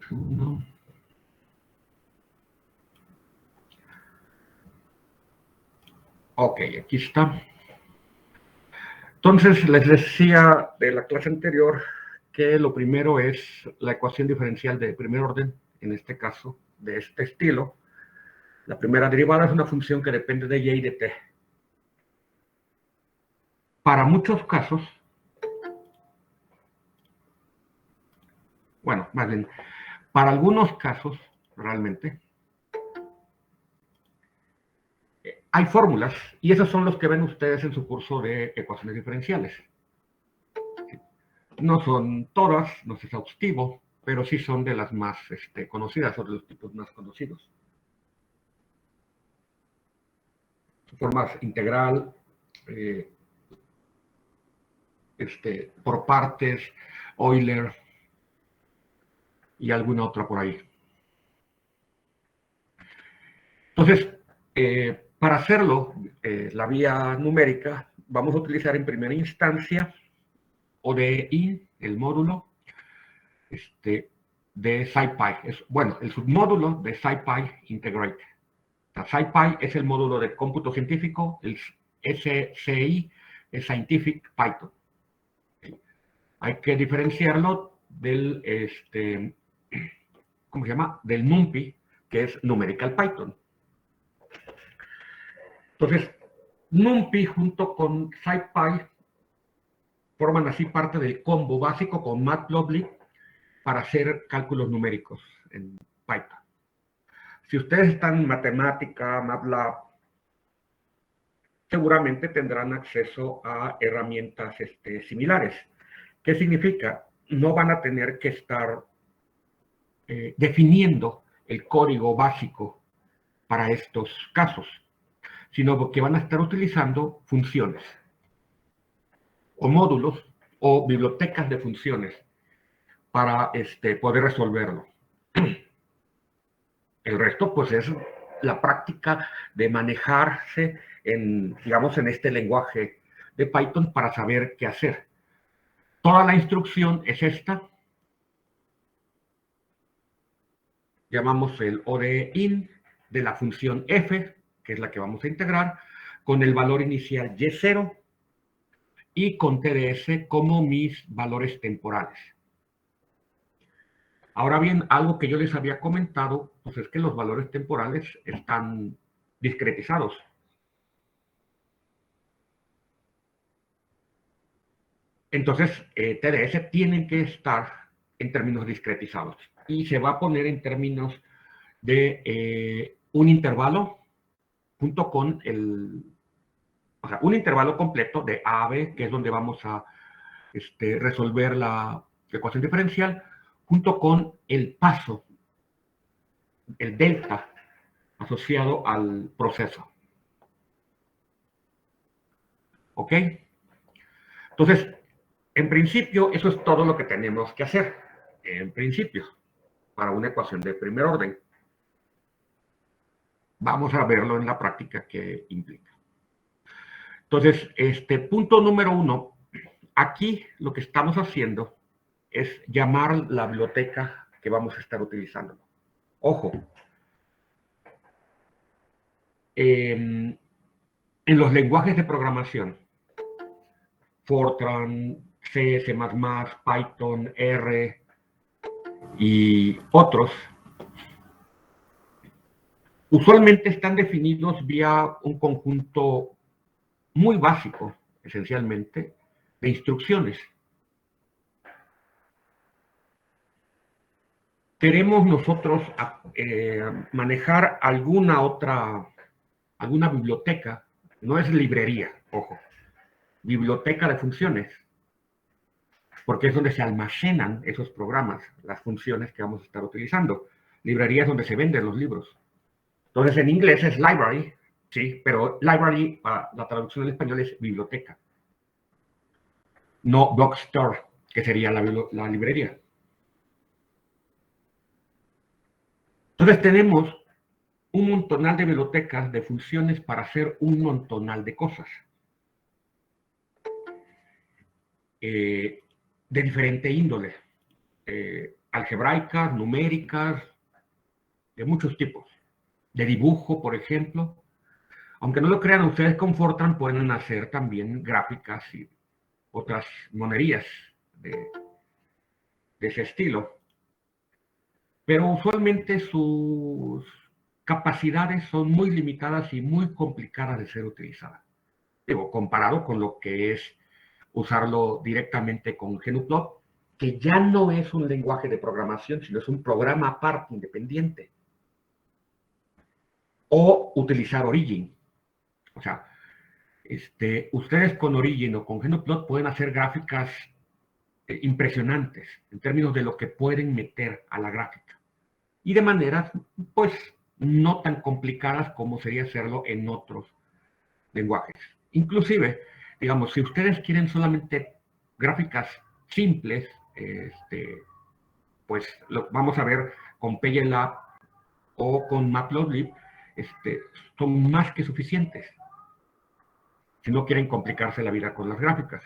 segundo. Ok, aquí está. Entonces, les decía de la clase anterior que lo primero es la ecuación diferencial de primer orden, en este caso, de este estilo. La primera derivada es una función que depende de y y de t. Para muchos casos, bueno, más bien, para algunos casos, realmente, hay fórmulas, y esos son los que ven ustedes en su curso de ecuaciones diferenciales. No son todas, no es exhaustivo, pero sí son de las más conocidas o de los tipos más conocidos. Formas integral, por partes, Euler y alguna otra por ahí. Entonces, para hacerlo, la vía numérica, vamos a utilizar en primera instancia ODE, el módulo de SciPy. Bueno, el submódulo de SciPy Integrate. La SciPy es el módulo de cómputo científico, el SCI es Scientific Python. Hay que diferenciarlo del, ¿cómo se llama? Del NumPy, que es Numerical Python. Entonces, NumPy junto con SciPy forman así parte del combo básico con Matplotlib para hacer cálculos numéricos en Python. Si ustedes están en matemática, MATLAB, seguramente tendrán acceso a herramientas similares. ¿Qué significa? No van a tener que estar definiendo el código básico para estos casos, sino que van a estar utilizando funciones o módulos o bibliotecas de funciones para poder resolverlo. El resto, pues, es la práctica de manejarse digamos, en este lenguaje de Python para saber qué hacer. Toda la instrucción es esta. Llamamos el ODE-IN de la función f, que es la que vamos a integrar, con el valor inicial y0 y con TDS como mis valores temporales. Ahora bien, algo que yo les había comentado, pues es que los valores temporales están discretizados. Entonces, TDS tienen que estar en términos discretizados y se va a poner en términos de un intervalo junto con o sea, un intervalo completo de A a B, que es donde vamos a resolver la ecuación diferencial, junto con el paso, el delta, asociado al proceso. ¿Ok? Entonces, en principio, eso es todo lo que tenemos que hacer. En principio, para una ecuación de primer orden. Vamos a verlo en la práctica que implica. Entonces, punto número 1, aquí lo que estamos haciendo es llamar la biblioteca que vamos a estar utilizando. Ojo, en los lenguajes de programación, Fortran, C, C++, Python, R y otros, usualmente están definidos vía un conjunto muy básico, esencialmente, de instrucciones. Queremos nosotros manejar alguna biblioteca, no es librería, ojo, biblioteca de funciones, porque es donde se almacenan esos programas, las funciones que vamos a estar utilizando. Librería es donde se venden los libros. Entonces, en inglés es library, sí, pero library, la traducción al español es biblioteca, no bookstore, que sería la librería. Entonces, tenemos un montonal de bibliotecas de funciones para hacer un montonal de cosas. De diferente índole. algebraicas, numéricas, de muchos tipos. De dibujo, por ejemplo. Aunque no lo crean, ustedes con Fortran pueden hacer también gráficas y otras monerías de ese estilo. Pero usualmente sus capacidades son muy limitadas y muy complicadas de ser utilizadas. Digo, comparado con lo que es usarlo directamente con GNUplot, que ya no es un lenguaje de programación, sino es un programa aparte, independiente. O utilizar Origin. O sea, ustedes con Origin o con GNUplot pueden hacer gráficas impresionantes en términos de lo que pueden meter a la gráfica. Y de maneras, pues, no tan complicadas como sería hacerlo en otros lenguajes. Inclusive, digamos, si ustedes quieren solamente gráficas simples, pues lo vamos a ver con PyLab o con Matplotlib, son más que suficientes si no quieren complicarse la vida con las gráficas.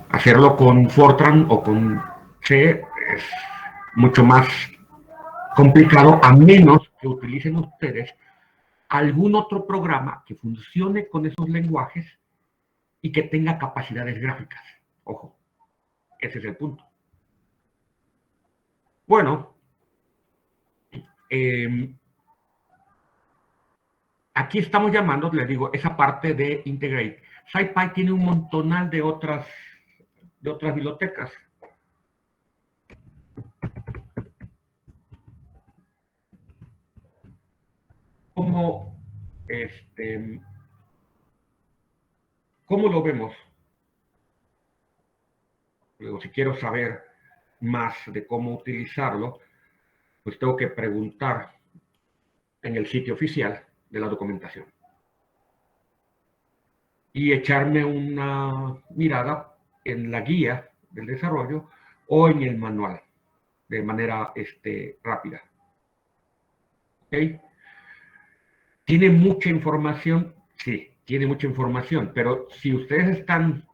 Hacerlo con Fortran o con C es mucho más complicado, a menos que utilicen ustedes algún otro programa que funcione con esos lenguajes y que tenga capacidades gráficas. Ojo, ese es el punto. Bueno, aquí estamos llamando, les digo, esa parte de Integrate. SciPy tiene un montonal de otras bibliotecas. ¿Cómo, ¿cómo lo vemos? Luego, si quiero saber más de cómo utilizarlo, pues tengo que preguntar en el sitio oficial de la documentación y echarme una mirada en la guía del desarrollo o en el manual de manera rápida. ¿Okay? ¿Tiene mucha información? Sí, tiene mucha información, pero si ustedes están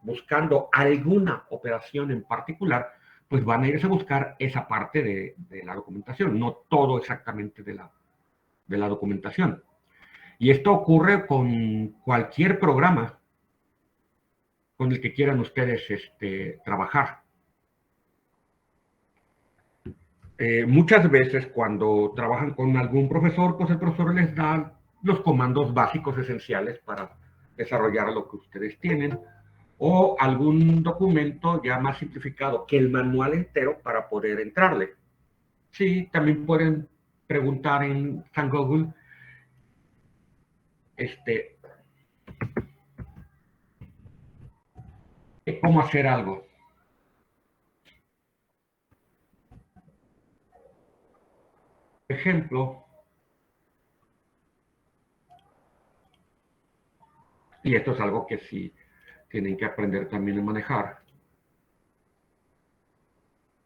buscando alguna operación en particular, pues van a irse a buscar esa parte de la documentación, no todo exactamente de la documentación. Y esto ocurre con cualquier programa con el que quieran ustedes trabajar. Muchas veces cuando trabajan con algún profesor, pues el profesor les da los comandos básicos esenciales para desarrollar lo que ustedes tienen, o algún documento ya más simplificado que el manual entero para poder entrarle. Sí, también pueden preguntar en San Google cómo hacer algo. Ejemplo, y esto es algo que sí tienen que aprender también a manejar.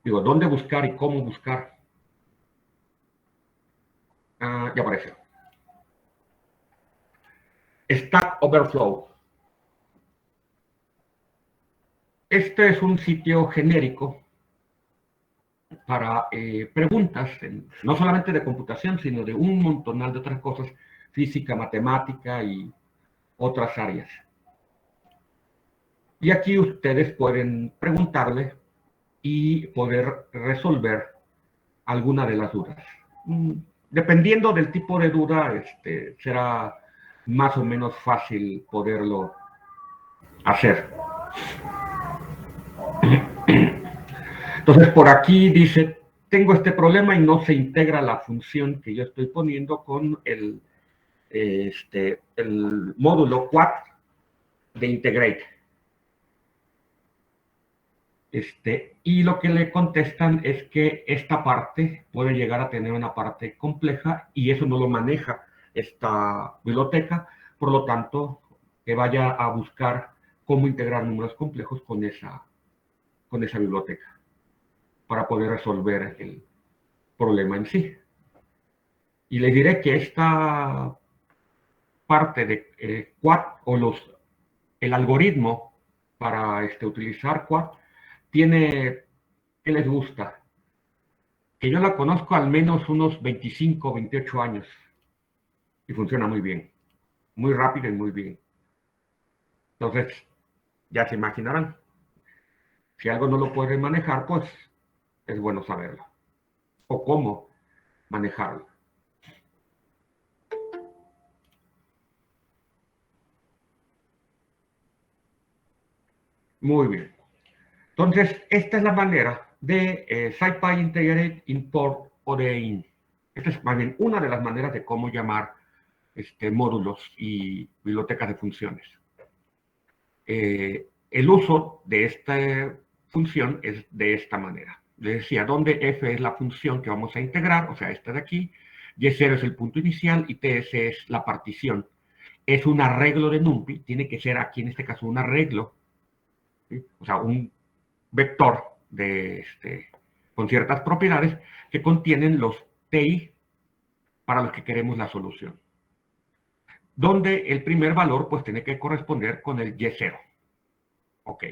Digo, ¿dónde buscar y cómo buscar? Ya aparece. Stack Overflow. Este es un sitio genérico para preguntas, no solamente de computación, sino de un montonal de otras cosas, física, matemática y otras áreas. Y aquí ustedes pueden preguntarle y poder resolver alguna de las dudas. Dependiendo del tipo de duda, será más o menos fácil poderlo hacer. Entonces, por aquí dice, tengo este problema y no se integra la función que yo estoy poniendo con el módulo quad de integrate. Y lo que le contestan es que esta parte puede llegar a tener una parte compleja y eso no lo maneja esta biblioteca, por lo tanto, que vaya a buscar cómo integrar números complejos con esa biblioteca para poder resolver el problema en sí. Y les diré que esta parte de quad o el algoritmo para utilizar Quad tiene, ¿qué les gusta? Que yo la conozco al menos unos 25, 28 años y funciona muy bien, muy rápido y muy bien. Entonces, ya se imaginarán, si algo no lo pueden manejar, pues es bueno saberlo. O cómo manejarlo. Muy bien. Entonces, esta es la manera de SciPy Integrate Import o de IN. Esta es más bien una de las maneras de cómo llamar módulos y bibliotecas de funciones. El uso de esta función es de esta manera. Les decía, donde f es la función que vamos a integrar, o sea, esta de aquí, y0 es el punto inicial y ts es la partición. Es un arreglo de NumPy, tiene que ser aquí en este caso un arreglo, ¿sí? O sea, un vector con ciertas propiedades que contienen los TI para los que queremos la solución. Donde el primer valor pues tiene que corresponder con el Y0. Ok.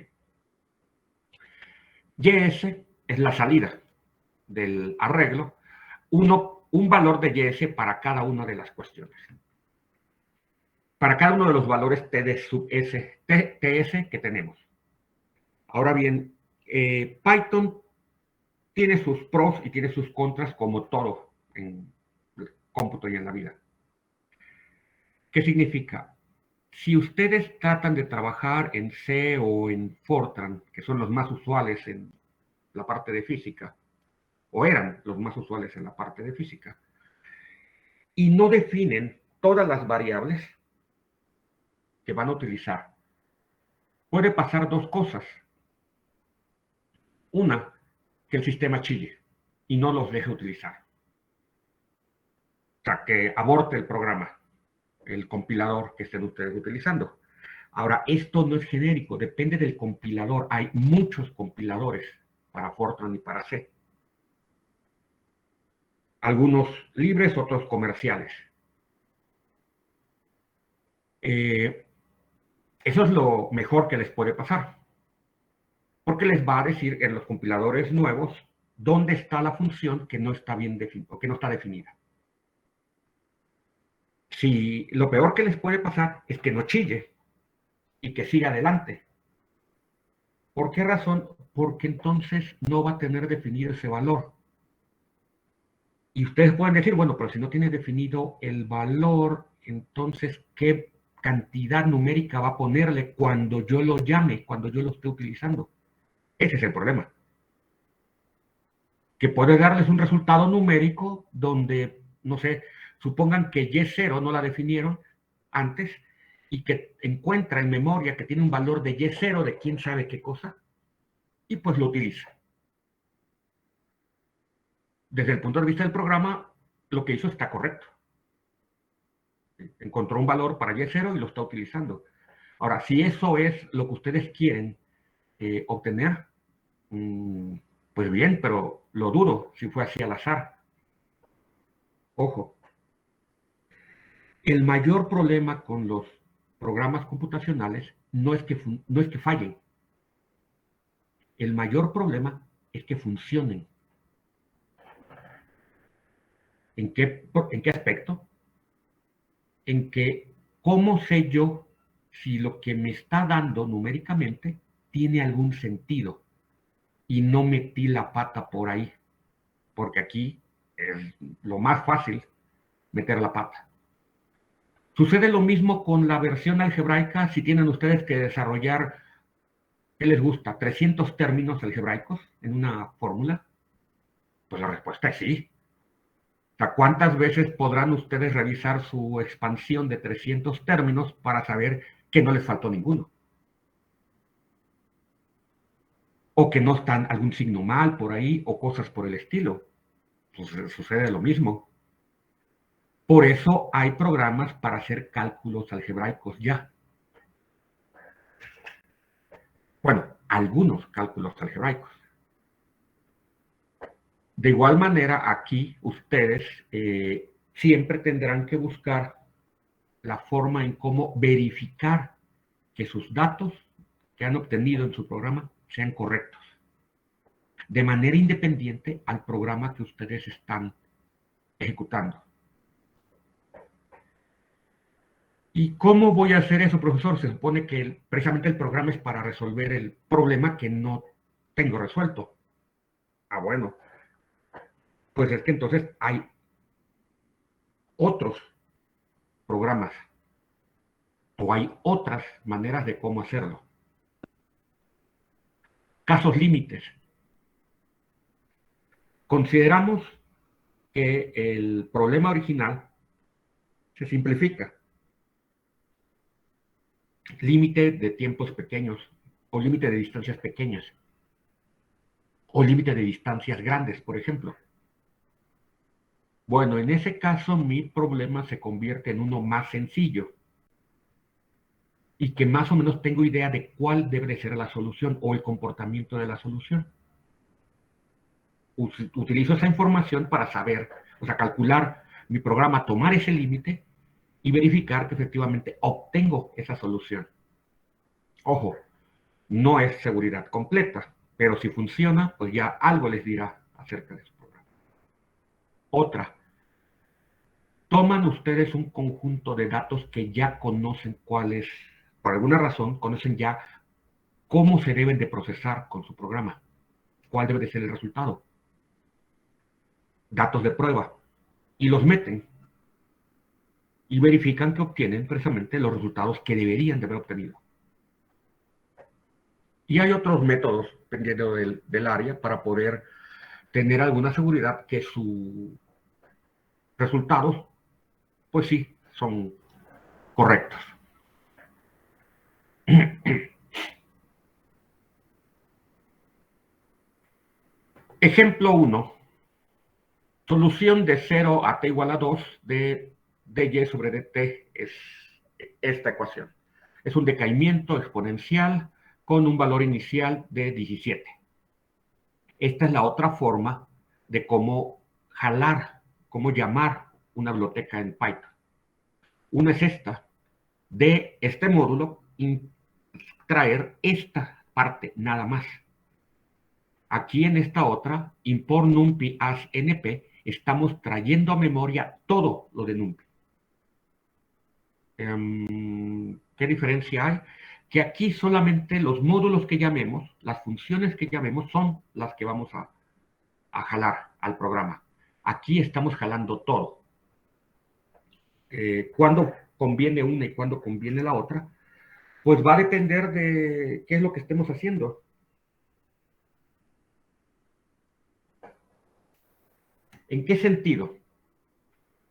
YS es la salida del arreglo, un valor de YS para cada una de las cuestiones. Para cada uno de los valores T de sub S, TS que tenemos. Ahora bien, Python tiene sus pros y tiene sus contras como todo en el cómputo y en la vida. ¿Qué significa? Si ustedes tratan de trabajar en C o en Fortran, que son los más usuales en la parte de física, o eran los más usuales en la parte de física, y no definen todas las variables que van a utilizar, puede pasar dos cosas. Una, que el sistema chille y no los deje utilizar. O sea, que aborte el programa, el compilador que estén ustedes utilizando. Ahora, esto no es genérico, depende del compilador. Hay muchos compiladores para Fortran y para C. Algunos libres, otros comerciales. Eso es lo mejor que les puede pasar. Porque les va a decir en los compiladores nuevos dónde está la función que no está bien definida o que no está definida. Si lo peor que les puede pasar es que no chille y que siga adelante. ¿Por qué razón? Porque entonces no va a tener definido ese valor. Y ustedes pueden decir, bueno, pero si no tiene definido el valor, entonces, ¿qué cantidad numérica va a ponerle cuando yo lo llame, cuando yo lo esté utilizando? Ese es el problema. Que puede darles un resultado numérico donde, no sé, supongan que Y0 no la definieron antes y que encuentra en memoria que tiene un valor de Y0 de quién sabe qué cosa, y pues lo utiliza. Desde el punto de vista del programa, lo que hizo está correcto. Encontró un valor para Y0 y lo está utilizando. Ahora, si eso es lo que ustedes quieren obtener, pues bien, pero lo dudo si fue así al azar. Ojo, el mayor problema con los programas computacionales no es que fallen. El mayor problema es que funcionen. ¿En qué aspecto? En que, ¿cómo sé yo si lo que me está dando numéricamente tiene algún sentido? Y no metí la pata por ahí, porque aquí es lo más fácil meter la pata. Sucede lo mismo con la versión algebraica. Si tienen ustedes que desarrollar, ¿qué les gusta? 300 términos algebraicos en una fórmula. Pues la respuesta es sí. O sea, ¿cuántas veces podrán ustedes revisar su expansión de 300 términos para saber que no les faltó ninguno? O que no están algún signo mal por ahí o cosas por el estilo. Pues sucede lo mismo. Por eso hay programas para hacer cálculos algebraicos ya. Bueno, algunos cálculos algebraicos. De igual manera, aquí ustedes siempre tendrán que buscar la forma en cómo verificar que sus datos que han obtenido en su programa sean correctos, de manera independiente al programa que ustedes están ejecutando. ¿Y cómo voy a hacer eso, profesor? Se supone que precisamente el programa es para resolver el problema que no tengo resuelto. Ah, bueno, pues es que entonces hay otros programas o hay otras maneras de cómo hacerlo. Casos límites. Consideramos que el problema original se simplifica. Límite de tiempos pequeños o límite de distancias pequeñas o límite de distancias grandes, por ejemplo. Bueno, en ese caso mi problema se convierte en uno más sencillo y que más o menos tengo idea de cuál debe ser la solución o el comportamiento de la solución. Utilizo esa información para saber, o sea, calcular mi programa, tomar ese límite y verificar que efectivamente obtengo esa solución. Ojo, no es seguridad completa, pero si funciona, pues ya algo les dirá acerca de su programa. Otra, toman ustedes un conjunto de datos que ya conocen cuáles, por alguna razón, conocen ya cómo se deben de procesar con su programa, cuál debe de ser el resultado, datos de prueba, y los meten y verifican que obtienen precisamente los resultados que deberían de haber obtenido. Y hay otros métodos, dependiendo del área, para poder tener alguna seguridad que sus resultados, pues sí, son correctos. Ejemplo 1. Solución de 0 a t igual a 2 de dy sobre dt es esta ecuación. Es un decaimiento exponencial con un valor inicial de 17. Esta es la otra forma de cómo jalar, cómo llamar una biblioteca en Python. Una es esta, de este módulo, traer esta parte nada más. Aquí en esta otra, import numpy as np, estamos trayendo a memoria todo lo de numpy. ¿Qué diferencia hay? Que aquí solamente los módulos que llamemos, las funciones que llamemos, son las que vamos a jalar al programa. Aquí estamos jalando todo. Cuando conviene una y cuando conviene la otra, pues va a depender de qué es lo que estemos haciendo. ¿En qué sentido?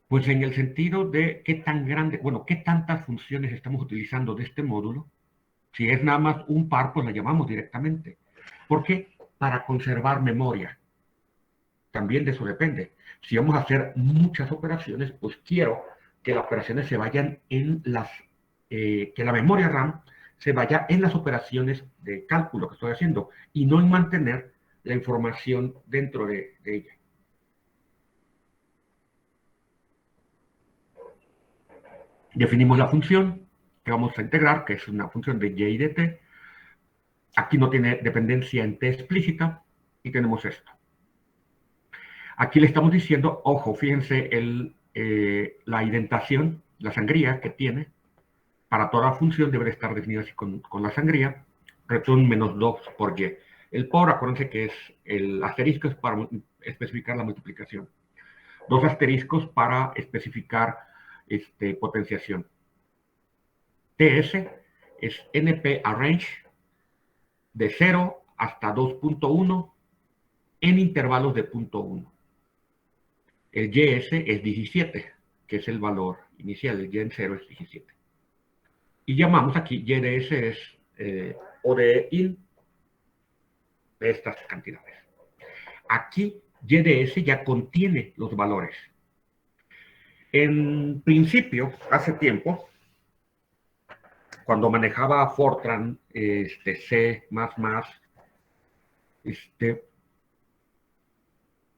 Pues en el sentido de qué tan grande, bueno, qué tantas funciones estamos utilizando de este módulo. Si es nada más un par, pues la llamamos directamente. ¿Por qué? Para conservar memoria. También de eso depende. Si vamos a hacer muchas operaciones, pues quiero que las operaciones se vayan en las, que la memoria RAM se vaya en las operaciones de cálculo que estoy haciendo y no en mantener la información dentro de ella. Definimos la función que vamos a integrar, que es una función de y de t. Aquí no tiene dependencia en t explícita y tenemos esto. Aquí le estamos diciendo, ojo, fíjense la indentación, la sangría que tiene. Para toda función debe estar definida así con la sangría. Return -2 por y. El por, acuérdense que es el asterisco es para especificar la multiplicación. Dos asteriscos para especificar potenciación. TS es np arrange de 0 hasta 2.1 en intervalos de 0.1. El ys es 17, que es el valor inicial, el y en 0 es 17. Y llamamos aquí yds es ODE-IN de estas cantidades. Aquí yds ya contiene los valores. En principio, hace tiempo, cuando manejaba Fortran, C++,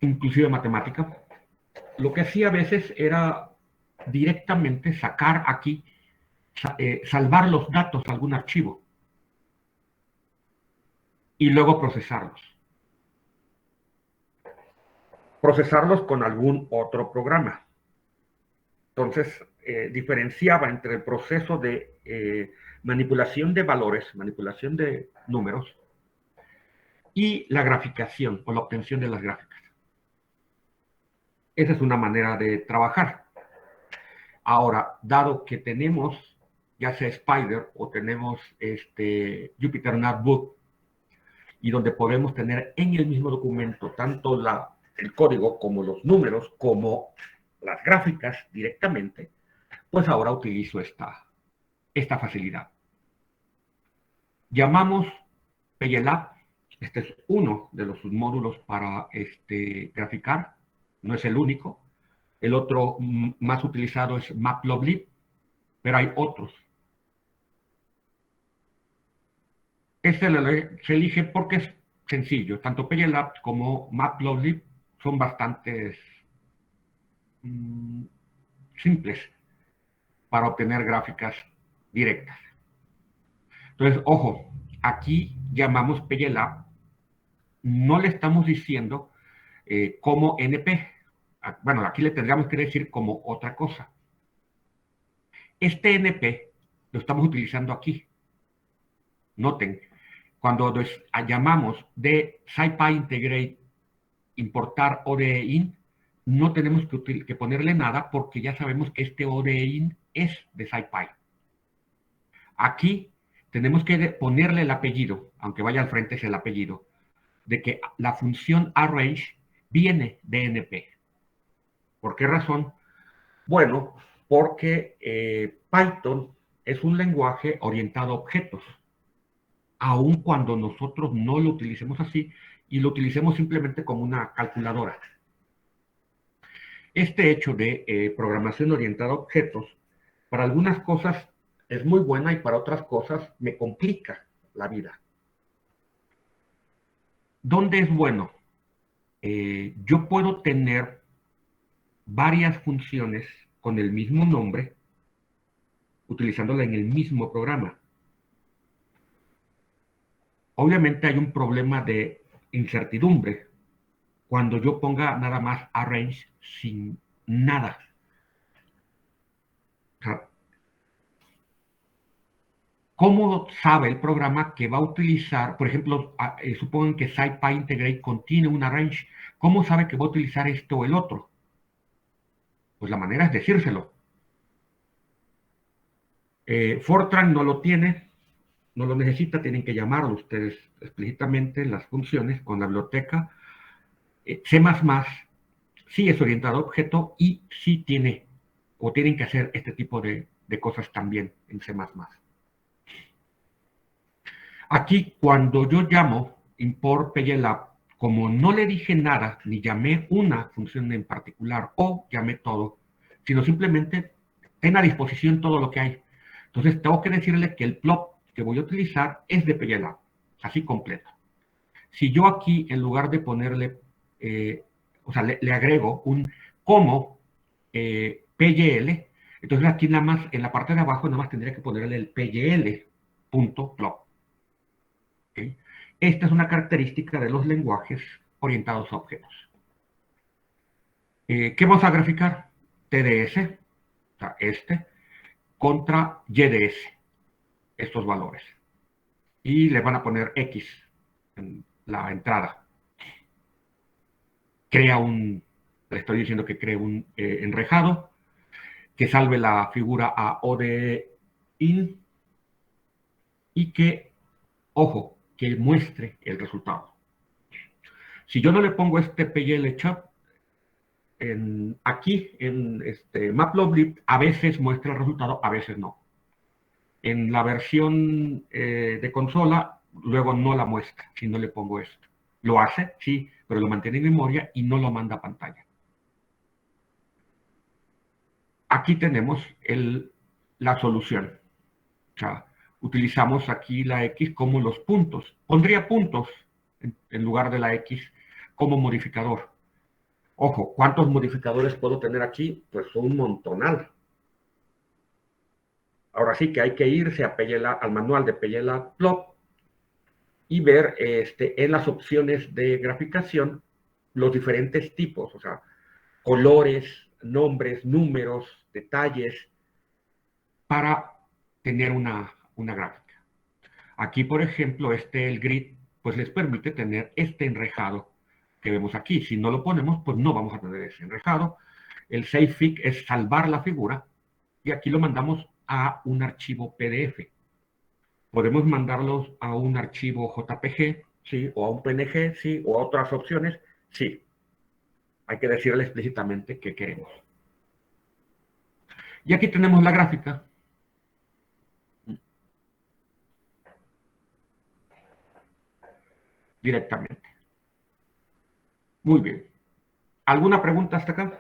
inclusive matemática, lo que hacía a veces era directamente sacar aquí, salvar los datos a algún archivo. y luego procesarlos. Procesarlos con algún otro programa. Entonces, diferenciaba entre el proceso de manipulación de valores, manipulación de números, y la graficación o la obtención de las gráficas. Esa es una manera de trabajar. Ahora, dado que tenemos ya sea Spider o tenemos Jupyter Notebook, y donde podemos tener en el mismo documento tanto el código como los números, como las gráficas directamente, pues ahora utilizo esta facilidad. Llamamos PGLab. Este es uno de los submódulos para graficar, no es el único. El otro más utilizado es Matplotlib, pero hay otros. Se elige porque es sencillo. Tanto PGLab como Matplotlib son bastante simples para obtener gráficas directas. Entonces, ojo, aquí llamamos PGLab, no le estamos diciendo como NP. Bueno, aquí le tendríamos que decir como otra cosa. Este NP lo estamos utilizando aquí. Noten, cuando llamamos de SciPy Integrate importar ODE-IN, no tenemos que ponerle nada porque ya sabemos que este ODE-IN es de SciPy. Aquí tenemos que ponerle el apellido, aunque vaya al frente es el apellido, de que la función arrange viene de NP. ¿Por qué razón? Bueno, porque Python es un lenguaje orientado a objetos, aun cuando nosotros no lo utilicemos así y lo utilicemos simplemente como una calculadora. Este hecho de programación orientada a objetos, para algunas cosas es muy buena y para otras cosas me complica la vida. ¿Dónde es bueno? Yo puedo tener varias funciones con el mismo nombre, utilizándola en el mismo programa. Obviamente hay un problema de incertidumbre cuando yo ponga nada más arrange sin nada. O sea, ¿cómo sabe el programa que va a utilizar, por ejemplo, supongan que SciPy Integrate contiene un arrange, ¿cómo sabe que va a utilizar esto o el otro? Pues la manera es decírselo. Fortran no lo tiene, no lo necesita, tienen que llamarlo ustedes explícitamente las funciones con la biblioteca. C++ sí es orientado a objeto y sí tiene o tienen que hacer este tipo de cosas también en C++. Aquí, cuando yo llamo import PGLab, como no le dije nada, ni llamé una función en particular o llamé todo, sino simplemente ten a disposición todo lo que hay. Entonces, tengo que decirle que el plot que voy a utilizar es de PGLab, así completo. Si yo aquí, en lugar de ponerle, o sea, le agrego un como PGL, entonces aquí nada más, en la parte de abajo, nada más tendría que ponerle el PGL.plot. ¿Okay? Esta es una característica de los lenguajes orientados a objetos. ¿Qué vamos a graficar? TDS, o sea, contra YDS, estos valores. Y le van a poner X en la entrada. Le estoy diciendo que cree un enrejado, que salve la figura a ODE-IN y que, ojo, que muestre el resultado. Si yo no le pongo este PGL-Chop, aquí en Matplotlib a veces muestra el resultado, a veces no. En la versión de consola, luego no la muestra si no le pongo esto. Lo hace, sí, pero lo mantiene en memoria y no lo manda a pantalla. Aquí tenemos la solución. O sea, utilizamos aquí la X como los puntos. Pondría puntos en lugar de la X como modificador. Ojo, ¿cuántos modificadores puedo tener aquí? Pues un montonal. Ahora sí que hay que irse al manual de PGLab Plot y ver en las opciones de graficación los diferentes tipos, o sea, colores, nombres, números, detalles, para tener una gráfica. Aquí, por ejemplo, el grid, pues les permite tener este enrejado que vemos aquí. Si no lo ponemos, pues no vamos a tener ese enrejado. El save fig es salvar la figura y aquí lo mandamos a un archivo PDF. Podemos mandarlos a un archivo JPG, sí, o a un PNG, sí, o a otras opciones, sí. Hay que decirle explícitamente qué queremos. Y aquí tenemos la gráfica. Directamente. Muy bien. ¿Alguna pregunta hasta acá?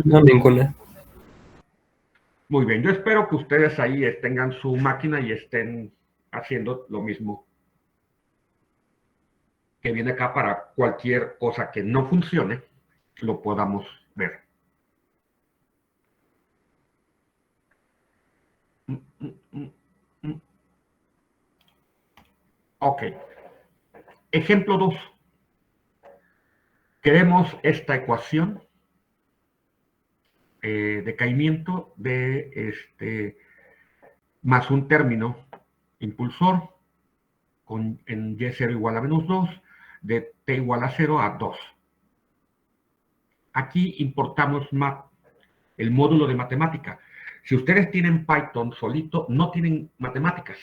No, ninguna. Muy bien. Yo espero que ustedes ahí tengan su máquina y estén haciendo lo mismo que viene acá para cualquier cosa que no funcione, lo podamos ver. Ok. Ejemplo 2. Queremos esta ecuación decaimiento de más un término impulsor en y0 igual a menos 2, de t igual a 0 a 2. Aquí importamos el módulo de matemática. Si ustedes tienen Python solito, no tienen matemáticas.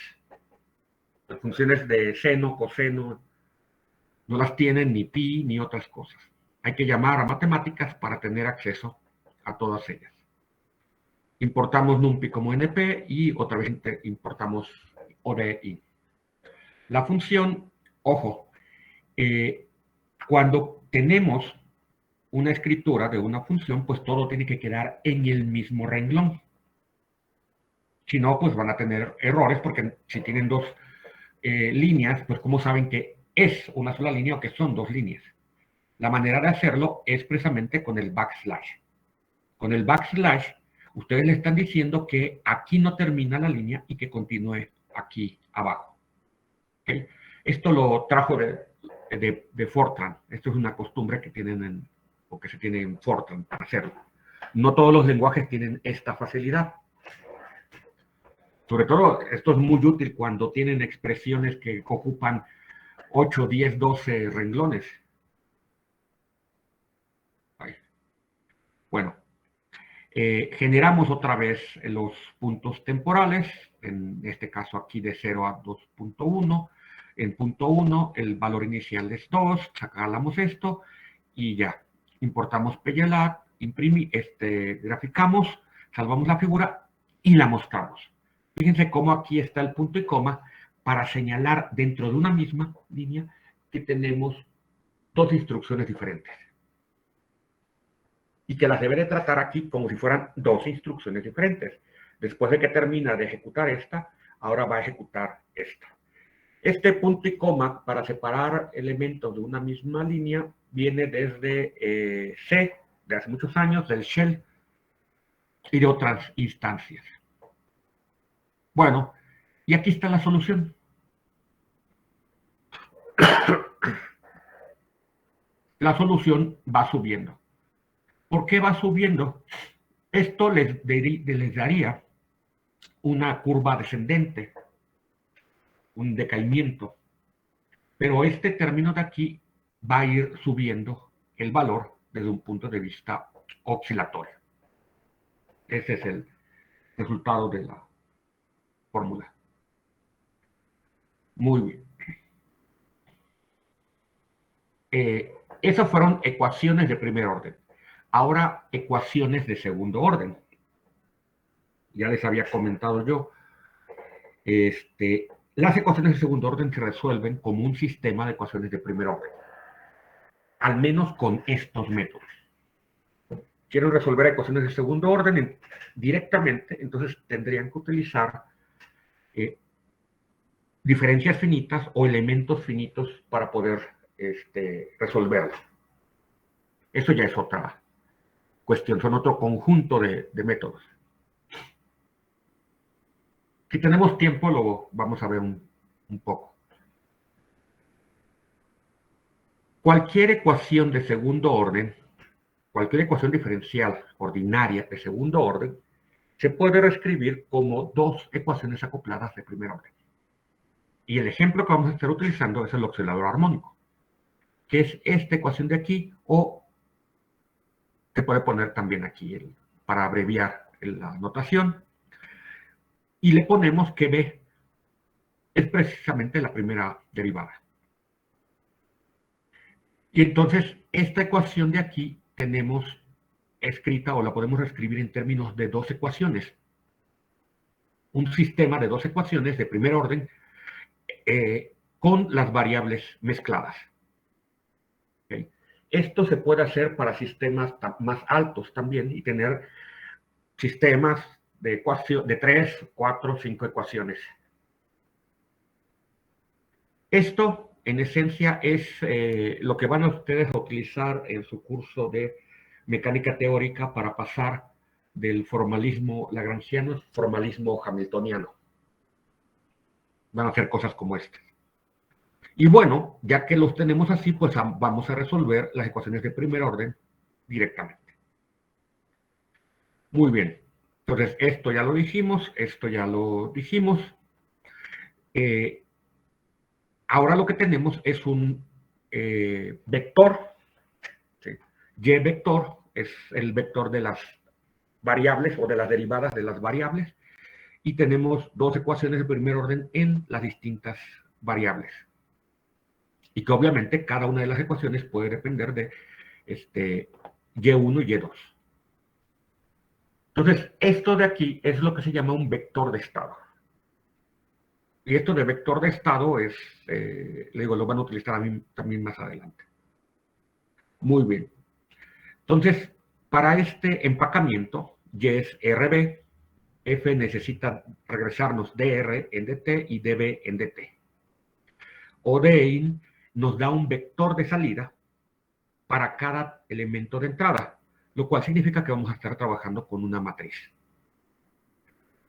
Las funciones de seno, coseno, no las tienen ni pi ni otras cosas. Hay que llamar a matemáticas para tener acceso a todas ellas. Importamos NumPy como NP y otra vez importamos ODI. La función, ojo, cuando tenemos una escritura de una función, pues todo tiene que quedar en el mismo renglón. Si no, pues van a tener errores porque si tienen dos líneas, pues ¿cómo saben que es una sola línea o que son dos líneas? La manera de hacerlo es precisamente con el backslash. Con el backslash, ustedes le están diciendo que aquí no termina la línea y que continúe aquí abajo. ¿Okay? Esto lo trajo de Fortran. Esto es una costumbre que tienen o que se tiene en Fortran para hacerlo. No todos los lenguajes tienen esta facilidad. Sobre todo, esto es muy útil cuando tienen expresiones que ocupan 8, 10, 12 renglones. Ahí. Bueno, generamos otra vez los puntos temporales, en este caso aquí de 0 a 2.1. En punto 1 el valor inicial es 2, sacamos esto y ya. Importamos PGLAT, graficamos, salvamos la figura y la mostramos. Fíjense cómo aquí está el punto y coma para señalar dentro de una misma línea que tenemos dos instrucciones diferentes. Y que las debe de tratar aquí como si fueran dos instrucciones diferentes. Después de que termina de ejecutar esta, ahora va a ejecutar esta. Este punto y coma para separar elementos de una misma línea viene desde C, de hace muchos años, del shell y de otras instancias. Bueno, y aquí está la solución. La solución va subiendo. ¿Por qué va subiendo? Esto les daría una curva descendente, un decaimiento. Pero este término de aquí va a ir subiendo el valor desde un punto de vista oscilatorio. Ese es el resultado de la fórmula. Muy bien. Esas fueron ecuaciones de primer orden. Ahora, ecuaciones de segundo orden. Ya les había comentado yo. Las ecuaciones de segundo orden se resuelven como un sistema de ecuaciones de primer orden. Al menos con estos métodos. Quieren resolver ecuaciones de segundo orden directamente, entonces tendrían que utilizar diferencias finitas o elementos finitos para poder resolverlo. Eso ya es otra cuestión, son otro conjunto de métodos. Si tenemos tiempo, lo vamos a ver un poco. Cualquier ecuación de segundo orden, cualquier ecuación diferencial ordinaria de segundo orden, se puede reescribir como dos ecuaciones acopladas de primer orden. Y el ejemplo que vamos a estar utilizando es el oscilador armónico, que es esta ecuación de aquí, o se puede poner también aquí para abreviar la notación. Y le ponemos que B es precisamente la primera derivada. Y entonces esta ecuación de aquí tenemos escrita, o la podemos reescribir en términos de dos ecuaciones. Un sistema de dos ecuaciones de primer orden con las variables mezcladas. ¿Okay? Esto se puede hacer para sistemas más altos también y tener sistemas de 3, 4, 5 ecuaciones. Esto, en esencia, es lo que van a ustedes a utilizar en su curso de mecánica teórica para pasar del formalismo lagrangiano al formalismo hamiltoniano. Van a hacer cosas como esta. Y bueno, ya que los tenemos así, pues vamos a resolver las ecuaciones de primer orden directamente. Muy bien. Entonces, esto ya lo dijimos, esto ya lo dijimos. Ahora lo que tenemos es un vector. ¿Sí? Y vector es el vector de las variables o de las derivadas de las variables. Y tenemos dos ecuaciones de primer orden en las distintas variables. Y que obviamente cada una de las ecuaciones puede depender de Y1 y Y2. Entonces, esto de aquí es lo que se llama un vector de estado. Y esto de vector de estado es, le digo, lo van a utilizar también más adelante. Muy bien. Entonces, para este empacamiento, Y es RB, F necesita regresarnos dr en dt y dB en dt. ODEIN nos da un vector de salida para cada elemento de entrada, lo cual significa que vamos a estar trabajando con una matriz.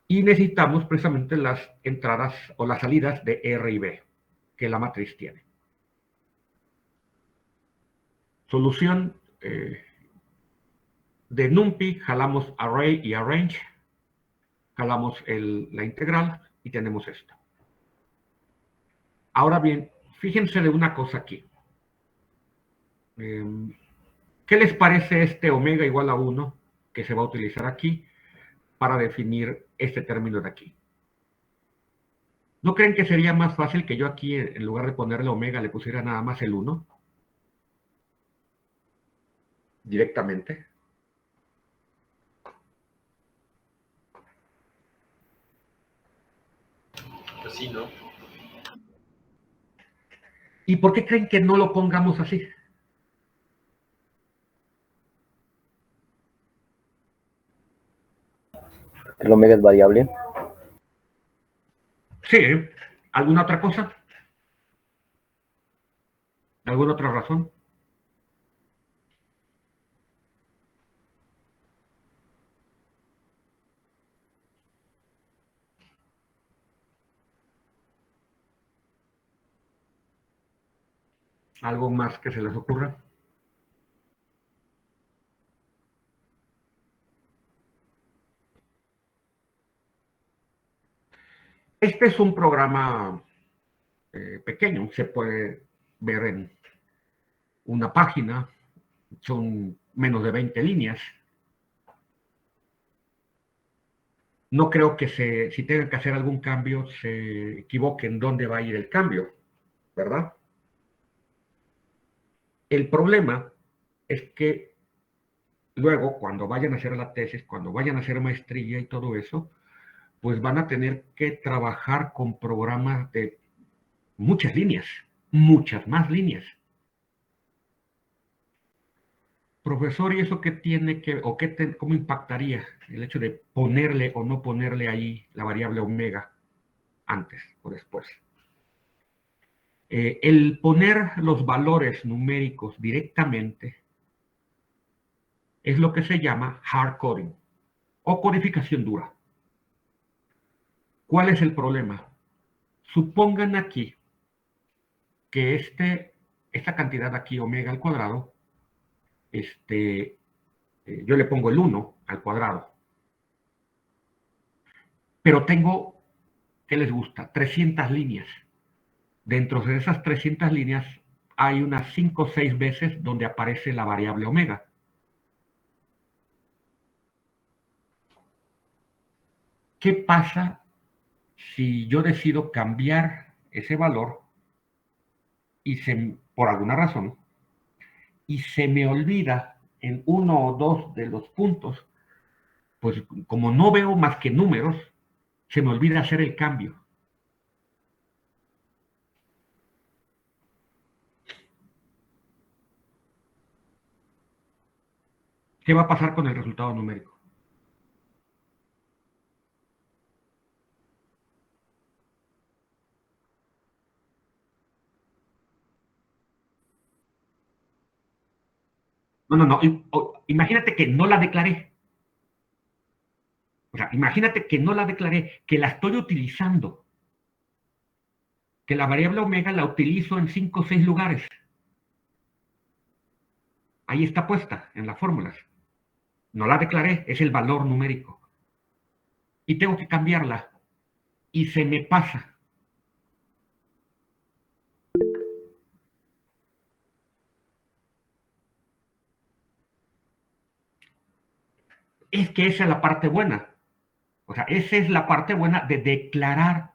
Y necesitamos precisamente las entradas o las salidas de R y B, que la matriz tiene. Solución de NumPy, jalamos array y arrange, jalamos la integral y tenemos esto. Ahora bien, fíjense de una cosa aquí. ¿Qué les parece este omega igual a 1 que se va a utilizar aquí para definir este término de aquí? ¿No creen que sería más fácil que yo aquí, en lugar de ponerle omega, le pusiera nada más el 1? Directamente. Pues sí, ¿no? ¿Y por qué creen que no lo pongamos así? El omega es variable. Sí. ¿Alguna otra cosa? ¿Alguna otra razón? ¿Algo más que se les ocurra? Este es un programa pequeño, se puede ver en una página, son menos de 20 líneas. No creo que si tengan que hacer algún cambio, se equivoquen dónde va a ir el cambio, ¿verdad? El problema es que luego, cuando vayan a hacer la tesis, cuando vayan a hacer maestría y todo eso, pues van a tener que trabajar con programas de muchas líneas, muchas más líneas. Profesor, ¿y eso qué tiene que, o cómo impactaría el hecho de ponerle o no ponerle ahí la variable omega antes o después? El poner los valores numéricos directamente es lo que se llama hard coding o codificación dura. ¿Cuál es el problema? Supongan aquí que esta cantidad aquí, omega al cuadrado, yo le pongo el 1 al cuadrado. Pero tengo, ¿qué les gusta? 300 líneas. Dentro de esas 300 líneas hay unas 5 o 6 veces donde aparece la variable omega. ¿Qué pasa si yo decido cambiar ese valor y por alguna razón y se me olvida en uno o dos de los puntos? Pues como no veo más que números, se me olvida hacer el cambio. ¿Qué va a pasar con el resultado numérico? No. Imagínate que no la declaré. O sea, imagínate que no la declaré, que la estoy utilizando, que la variable omega la utilizo en 5 o 6 lugares. Ahí está puesta en las fórmulas. No la declaré, es el valor numérico. Y tengo que cambiarla. Y se me pasa. Es que esa es la parte buena. O sea, esa es la parte buena de declarar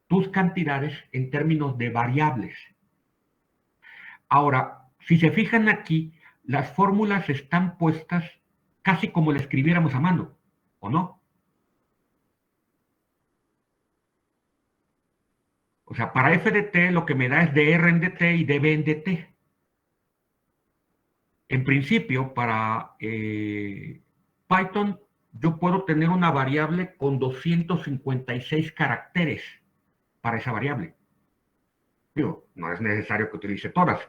tus cantidades en términos de variables. Ahora, si se fijan aquí, las fórmulas están puestas casi como la escribiéramos a mano, ¿o no? O sea, para f de t lo que me da es dr en dt y db en dt. En principio, para Python, yo puedo tener una variable con 256 caracteres para esa variable. Digo, no es necesario que utilice todas,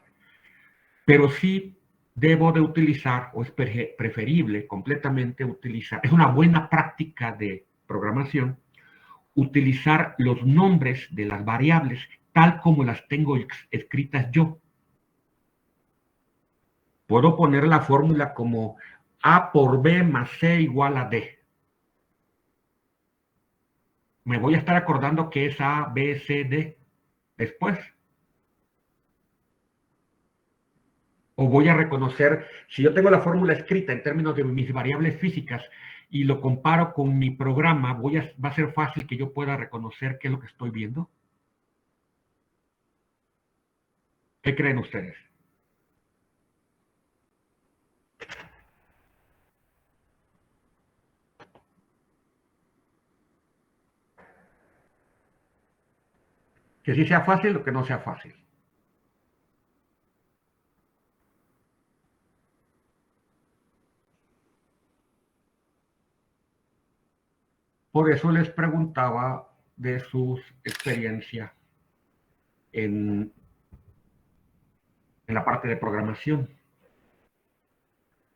pero sí debo de utilizar, o es preferible completamente utilizar, es una buena práctica de programación, utilizar los nombres de las variables tal como las tengo escritas yo. Puedo poner la fórmula como A por B más C igual a D. Me voy a estar acordando que es A, B, C, D después. O voy a reconocer, si yo tengo la fórmula escrita en términos de mis variables físicas y lo comparo con mi programa, va a ser fácil que yo pueda reconocer qué es lo que estoy viendo. ¿Qué creen ustedes? Que sí sea fácil o que no sea fácil. Por eso les preguntaba de sus experiencias en la parte de programación.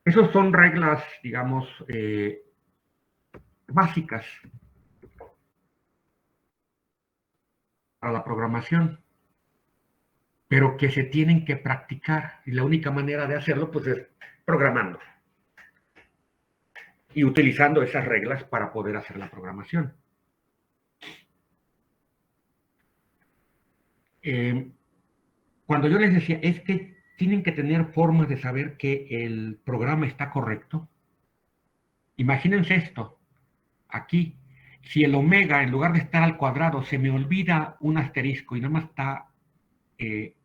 Esas son reglas, digamos, básicas para la programación, pero que se tienen que practicar. Y la única manera de hacerlo, pues, es programando y utilizando esas reglas para poder hacer la programación. Cuando yo les decía, es que tienen que tener formas de saber que el programa está correcto. Imagínense esto, aquí, si el omega, en lugar de estar al cuadrado, se me olvida un asterisco y nada más está eh,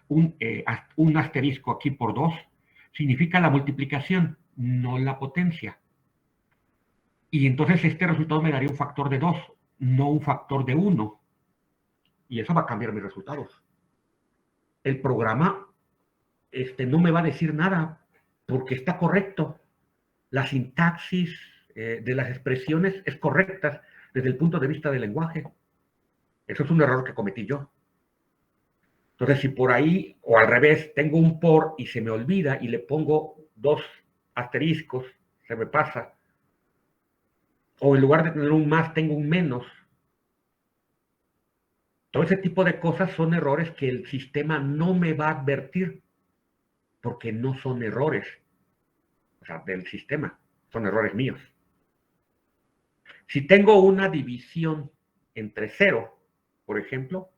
un asterisco aquí por 2, significa la multiplicación, no la potencia. Y entonces este resultado me daría un factor de 2, no un factor de 1. Y eso va a cambiar mis resultados. El programa no me va a decir nada porque está correcto. La sintaxis de las expresiones es correcta desde el punto de vista del lenguaje. Eso es un error que cometí yo. Entonces, si por ahí, o al revés, tengo un por y se me olvida y le pongo 2 asteriscos, se me pasa, o en lugar de tener un más tengo un menos. Todo ese tipo de cosas son errores que el sistema no me va a advertir porque no son errores, o sea, del sistema, son errores míos. Si tengo una división entre 0, por ejemplo,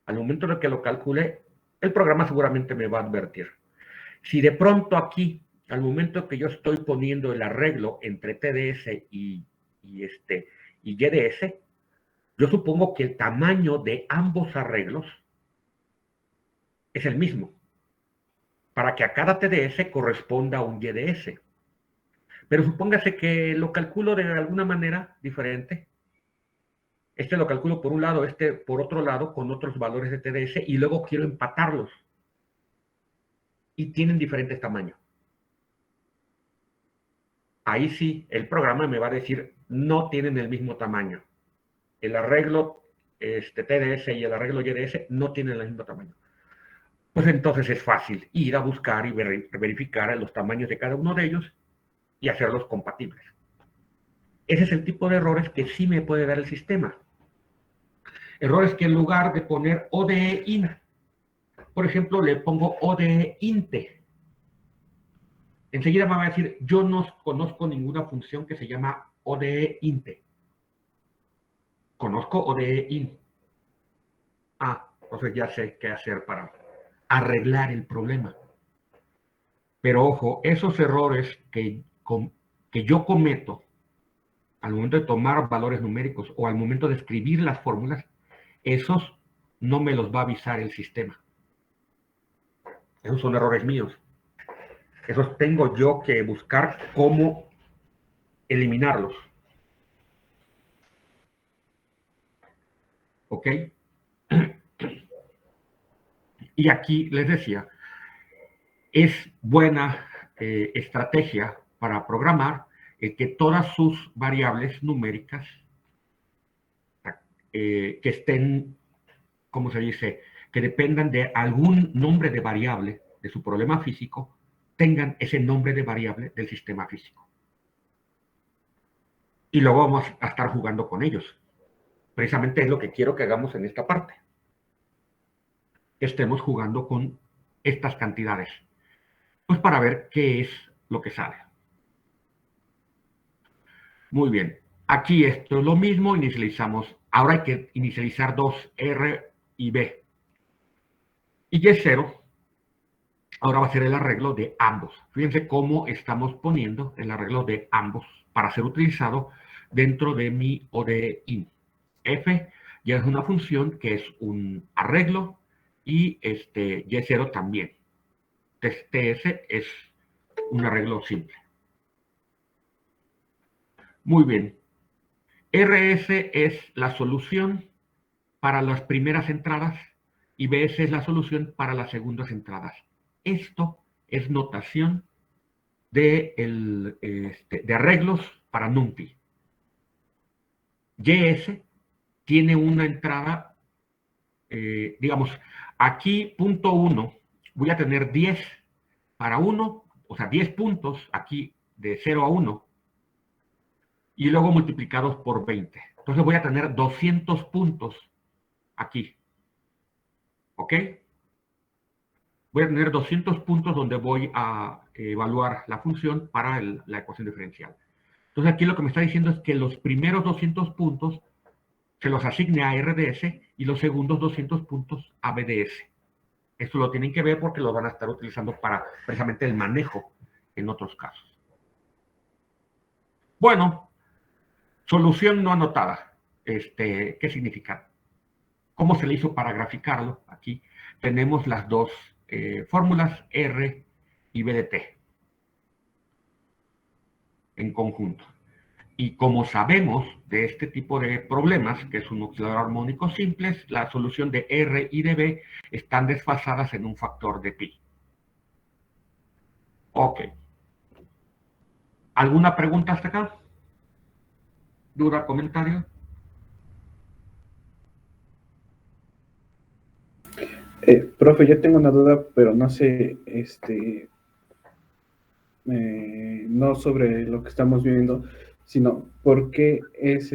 al momento de que lo calcule, el programa seguramente me va a advertir. Si de pronto aquí, al momento que yo estoy poniendo el arreglo entre TDS y YDS, yo supongo que el tamaño de ambos arreglos es el mismo, para que a cada TDS corresponda un YDS. Pero supóngase que lo calculo de alguna manera diferente. Este lo calculo por un lado, este por otro lado, con otros valores de TDS, y luego quiero empatarlos. Y tienen diferentes tamaños. Ahí sí, el programa me va a decir, no tienen el mismo tamaño. El arreglo TDS y el arreglo YDS no tienen el mismo tamaño. Pues entonces es fácil ir a buscar y verificar los tamaños de cada uno de ellos y hacerlos compatibles. Ese es el tipo de errores que sí me puede dar el sistema. Errores que en lugar de poner ODE IN, por ejemplo, le pongo ODE INTE. Enseguida me va a decir, yo no conozco ninguna función que se llama ODE INTE. Conozco ODE IN. Entonces ya sé qué hacer para arreglar el problema. Pero ojo, esos errores que yo cometo al momento de tomar valores numéricos o al momento de escribir las fórmulas, esos no me los va a avisar el sistema. Esos son errores míos. Esos tengo yo que buscar cómo eliminarlos. ¿Ok? Y aquí les decía, es buena estrategia para programar que todas sus variables numéricas que estén, ¿cómo se dice?, que dependan de algún nombre de variable de su problema físico, tengan ese nombre de variable del sistema físico. Y luego vamos a estar jugando con ellos. Precisamente es lo que quiero que hagamos en esta parte. Que estemos jugando con estas cantidades. Pues para ver qué es lo que sale. Muy bien. Aquí esto es lo mismo, inicializamos. Ahora hay que inicializar dos R y B. Y Y0 ahora va a ser el arreglo de ambos. Fíjense cómo estamos poniendo el arreglo de ambos para ser utilizado dentro de mi ODE-IN. F ya es una función que es un arreglo y Y0 también. TS es un arreglo simple. Muy bien. RS es la solución para las primeras entradas y BS es la solución para las segundas entradas. Esto es notación de arreglos para NumPy. YS tiene una entrada, digamos, aquí punto 1, voy a tener 10 para 1, o sea, 10 puntos aquí de 0 a 1, y luego multiplicados por 20. Entonces voy a tener 200 puntos aquí. ¿Ok? Voy a tener 200 puntos donde voy a evaluar la función para la ecuación diferencial. Entonces aquí lo que me está diciendo es que los primeros 200 puntos se los asigne a RDS y los segundos 200 puntos a BDS. Esto lo tienen que ver porque lo van a estar utilizando para precisamente el manejo en otros casos. Bueno, solución no anotada. ¿Qué significa? ¿Cómo se le hizo para graficarlo? Aquí tenemos las dos fórmulas R y B de T en conjunto. Y como sabemos de este tipo de problemas, que es un oscilador armónico simple, la solución de R y de B están desfasadas en un factor de pi. Ok. ¿Alguna pregunta hasta acá? ¿Duda, comentario? Profe, yo tengo una duda, pero no sé, no sobre lo que estamos viendo, sino por qué es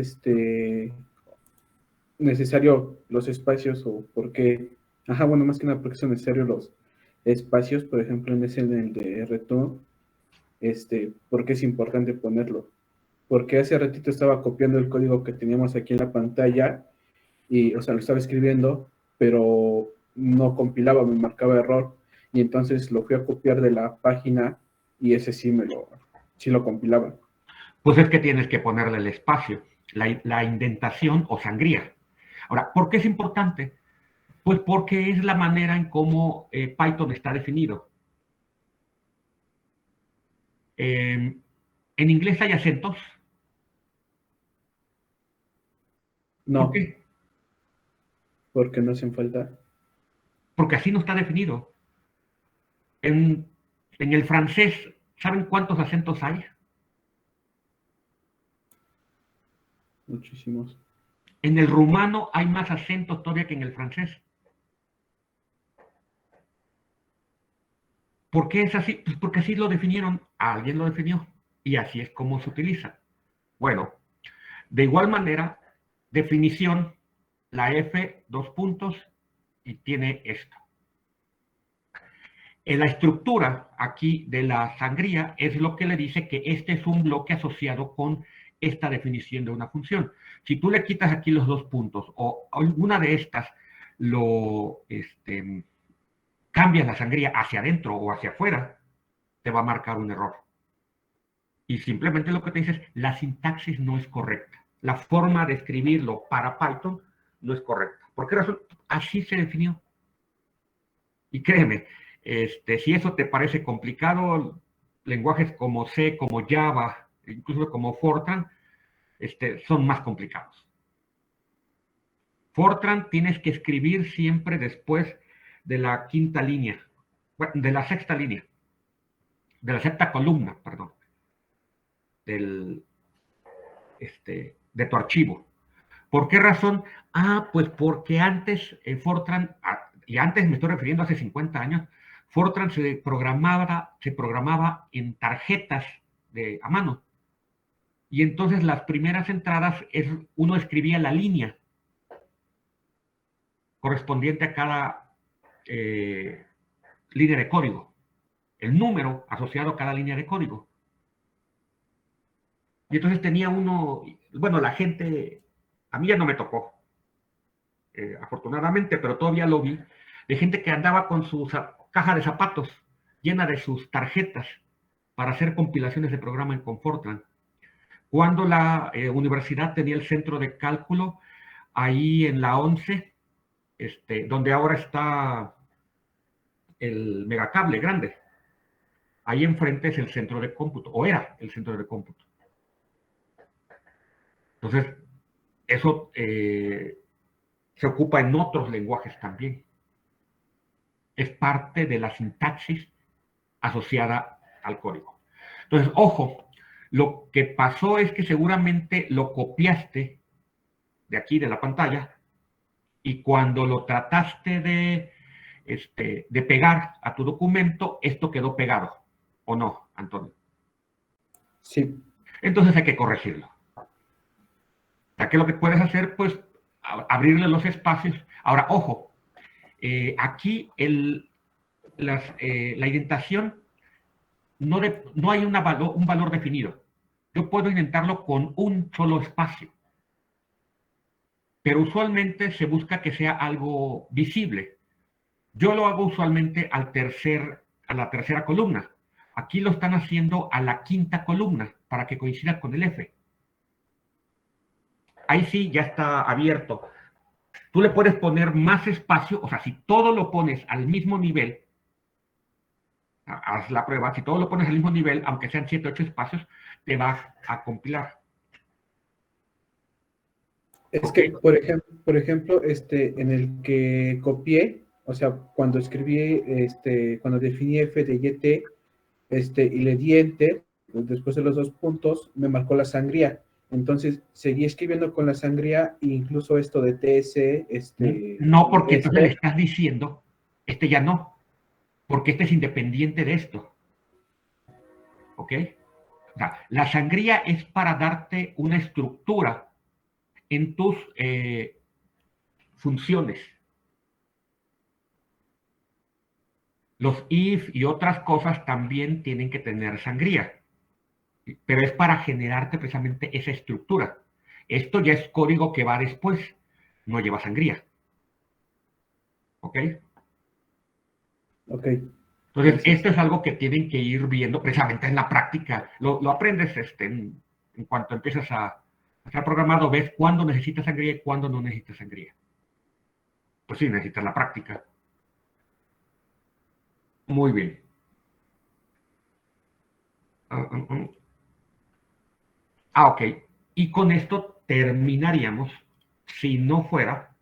necesario los espacios o por qué, bueno, más que nada porque son necesarios los espacios, por ejemplo, en el de retorno, por qué es importante ponerlo. Porque hace ratito estaba copiando el código que teníamos aquí en la pantalla y, o sea, lo estaba escribiendo, pero no compilaba, me marcaba error y entonces lo fui a copiar de la página y ese sí lo compilaba. Pues es que tienes que ponerle el espacio, la indentación o sangría. Ahora, ¿por qué es importante? Pues porque es la manera en cómo Python está definido. En inglés hay acentos. ¿Por No, qué? porque no hacen falta. Porque así no está definido. En, en el francés, ¿saben cuántos acentos hay? Muchísimos. En el rumano hay más acentos todavía que en el francés. ¿Por qué es así? Pues porque así lo definieron, alguien lo definió y así es como se utiliza. Bueno, de igual manera, definición, la F, dos puntos, y tiene esto. En la estructura aquí de la sangría es lo que le dice que este es un bloque asociado con esta definición de una función. Si tú le quitas aquí los dos puntos o alguna de estas lo cambias la sangría hacia adentro o hacia afuera, te va a marcar un error. Y simplemente lo que te dice es la sintaxis no es correcta. La forma de escribirlo para Python no es correcta. ¿Por qué razón? Así se definió. Y créeme, si eso te parece complicado, lenguajes como C, como Java, incluso como Fortran, son más complicados. Fortran tienes que escribir siempre después de la quinta línea, de la sexta línea, de la sexta columna, perdón, del, de tu archivo. ¿Por qué razón? Pues porque antes Fortran, y antes me estoy refiriendo a hace 50 años, Fortran se programaba en tarjetas a mano. Y entonces las primeras entradas uno escribía la línea correspondiente a cada línea de código, el número asociado a cada línea de código. Y entonces tenía uno, bueno, la gente, a mí ya no me tocó, afortunadamente, pero todavía lo vi, de gente que andaba con su caja de zapatos llena de sus tarjetas para hacer compilaciones de programa en Fortran. Cuando la universidad tenía el centro de cálculo ahí en la 11, donde ahora está el megacable grande, ahí enfrente es el centro de cómputo, o era el centro de cómputo. Entonces, eso se ocupa en otros lenguajes también. Es parte de la sintaxis asociada al código. Entonces, ojo, lo que pasó es que seguramente lo copiaste de aquí, de la pantalla, y cuando lo trataste de pegar a tu documento, esto quedó pegado, ¿o no, Antonio? Sí. Entonces hay que corregirlo. O sea, ¿qué es lo que puedes hacer? Pues abrirle los espacios. Ahora, ojo, aquí la indentación no hay un valor definido. Yo puedo indentarlo con un solo espacio, pero usualmente se busca que sea algo visible. Yo lo hago usualmente a la tercera columna. Aquí lo están haciendo a la quinta columna para que coincida con el F. Ahí sí ya está abierto. Tú le puedes poner más espacio, o sea, si todo lo pones al mismo nivel, haz la prueba, si todo lo pones al mismo nivel, aunque sean 7 o 8 espacios, te va a compilar. Es ¿Ok? que, por ejemplo, en el que copié, o sea, cuando escribí, cuando definí f de yt, y le di enter, pues después de los dos puntos, me marcó la sangría. Entonces, seguí escribiendo con la sangría, e incluso esto de ts, No, porque entonces le este, estás diciendo, ya no, porque este es independiente de esto. ¿Ok? O sea, la sangría es para darte una estructura en tus funciones. Los if y otras cosas también tienen que tener sangría, pero es para generarte precisamente esa estructura. Esto ya es código que va después, no lleva sangría. ¿Ok? Ok, Entonces, gracias. esto es algo que tienen que ir viendo precisamente en la práctica. Lo aprendes en cuanto empiezas a estar programado, ves cuándo necesitas sangría y cuándo no necesitas sangría. Pues sí, necesitas la práctica. Muy bien. Ah, ok. Y con esto terminaríamos, si no fuera,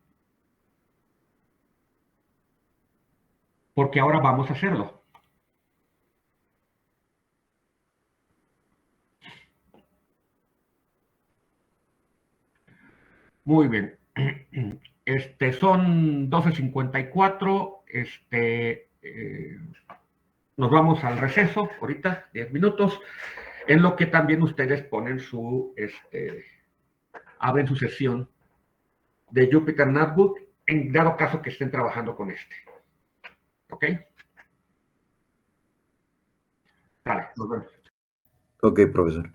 porque ahora vamos a hacerlo. Muy bien. Son 12:54. Nos vamos al receso ahorita, 10 minutos, en lo que también ustedes ponen abren su sesión de Jupyter Notebook, en dado caso que estén trabajando con este. ¿Ok? Vale, nos vemos. Ok, profesor.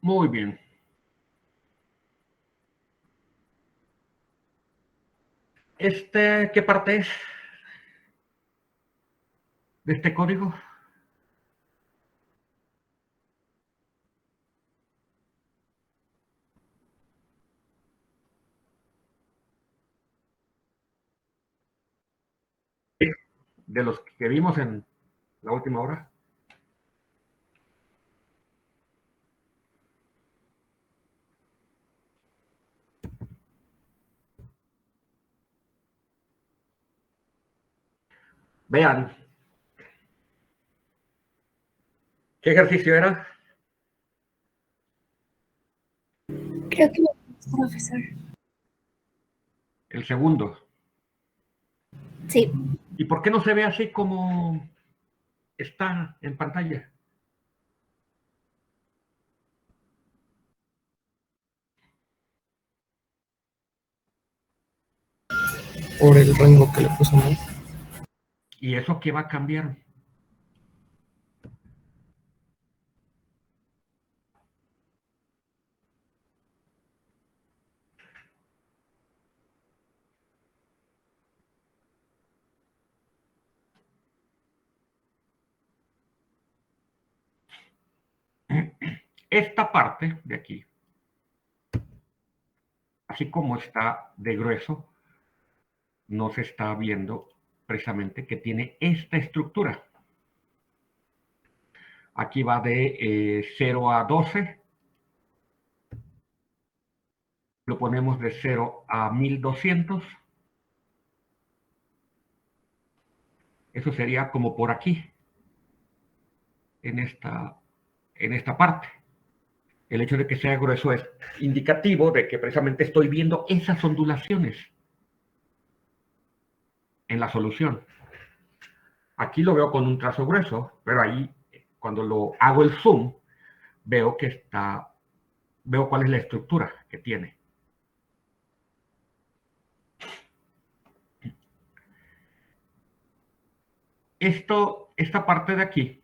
Muy bien. ¿Qué parte es de este código? De los que vimos en la última hora. Vean, ¿qué ejercicio era? Creo que profesor. El segundo. Sí, ¿Y por qué no se ve así como está en pantalla? por el rango que le puso, ¿no? ¿Y eso qué va a cambiar? Esta parte de aquí, así como está de grueso, no se está viendo precisamente que tiene esta estructura. Aquí va de 0 a 12. Lo ponemos de 0 a 1200. Eso sería como por aquí, en esta parte. El hecho de que sea grueso es indicativo de que precisamente estoy viendo esas ondulaciones en la solución. Aquí lo veo con un trazo grueso, pero ahí, cuando lo hago el zoom, veo cuál es la estructura que tiene. Esta parte de aquí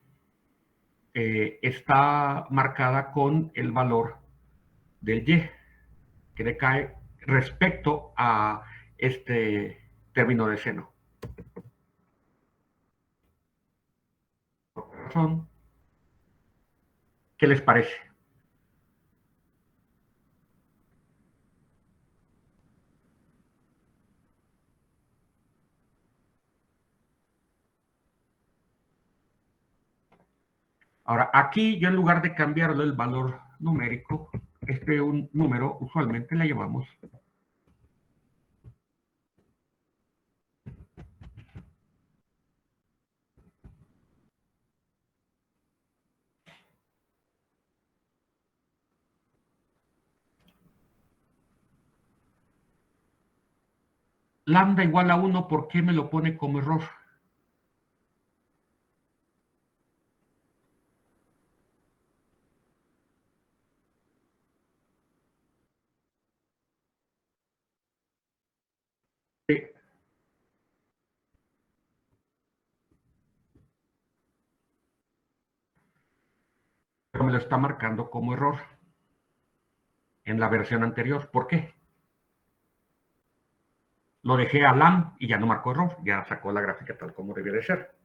está marcada con el valor del Y, que decae respecto a este término de seno. Por razón, ¿qué les parece? Ahora, aquí yo en lugar de cambiarle el valor numérico, un número usualmente le llamamos lambda igual a 1, ¿por qué me lo pone como error? Sí, pero me lo está marcando como error en la versión anterior. ¿Por qué? Lo dejé a lam y ya no marcó error, ya sacó la gráfica tal como debe de ser.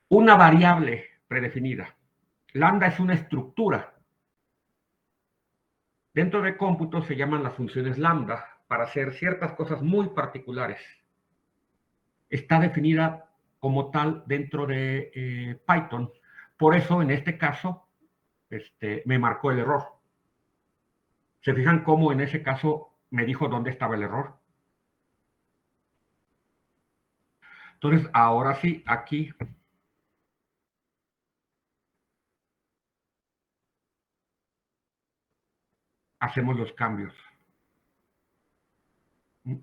Una variable predefinida. Lambda es una estructura. Dentro de cómputo se llaman las funciones lambda para hacer ciertas cosas muy particulares. Está definida como tal dentro de Python. Por eso, en este caso, me marcó el error. ¿Se fijan cómo en ese caso me dijo dónde estaba el error? Entonces, ahora sí, aquí hacemos los cambios. No,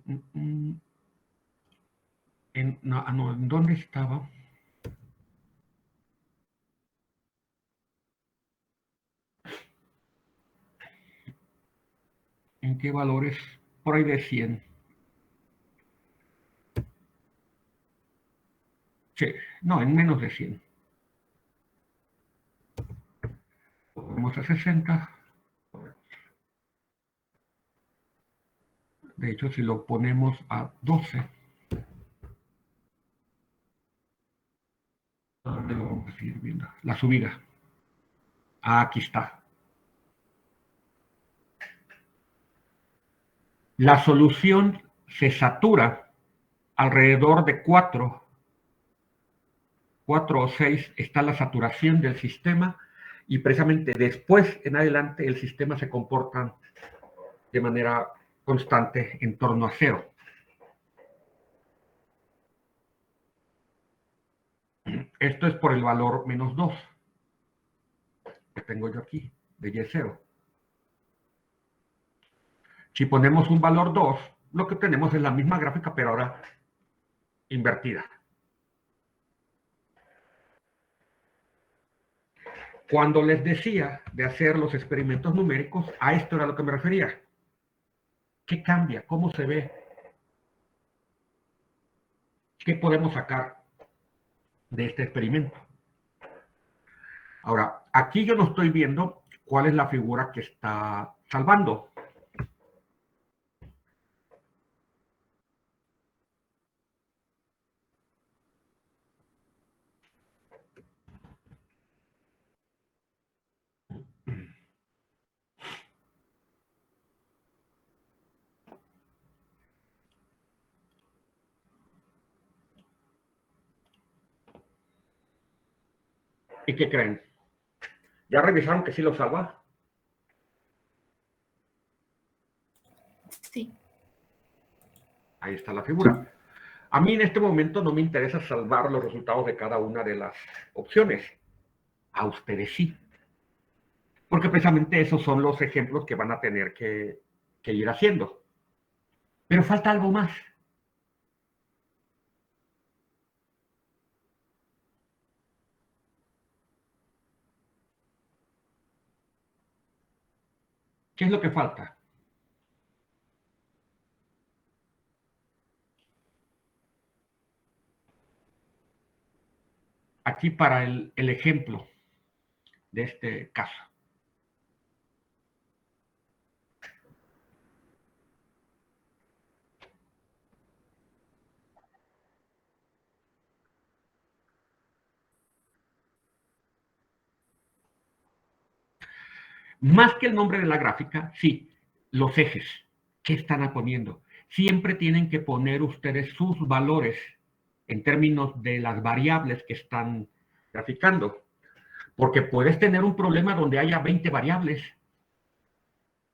¿en dónde estaba? ¿En qué valores? Por ahí de 100. Sí, no, en menos de 100. ponemos a 60. De hecho, si lo ponemos a 12, ¿dónde lo vamos a seguir viendo? La subida. Aquí está. La solución se satura alrededor de 4 o 6 está la saturación del sistema y precisamente después en adelante el sistema se comporta de manera constante en torno a 0. Esto es por el valor menos 2 que tengo yo aquí, de Y0. Si ponemos un valor 2, lo que tenemos es la misma gráfica, pero ahora invertida. Cuando les decía de hacer los experimentos numéricos, a esto era a lo que me refería. ¿Qué cambia? ¿Cómo se ve? ¿Qué podemos sacar de este experimento? Ahora, aquí yo no estoy viendo cuál es la figura que está salvando. ¿Y qué creen? ¿Ya revisaron que sí lo salva? Sí. Ahí está la figura. A mí en este momento no me interesa salvar los resultados de cada una de las opciones. A ustedes sí. Porque precisamente esos son los ejemplos que van a tener que ir haciendo. Pero falta algo más. ¿Qué es lo que falta? Aquí para el ejemplo de este caso. Más que el nombre de la gráfica, sí, los ejes. ¿Qué están poniendo? Siempre tienen que poner ustedes sus valores en términos de las variables que están graficando. Porque puedes tener un problema donde haya 20 variables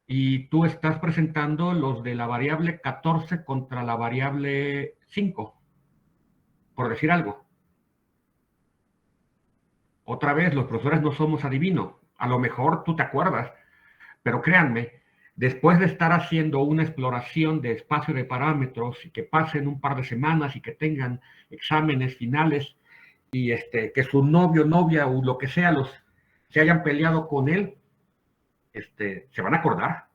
y tú estás presentando los de la variable 14 contra la variable 5, por decir algo. Otra vez, los profesores no somos adivinos. A lo mejor tú te acuerdas, pero créanme, después de estar haciendo una exploración de espacio de parámetros y que pasen un par de semanas y que tengan exámenes finales y que su novio, novia o lo que sea se hayan peleado con él, se van a acordar.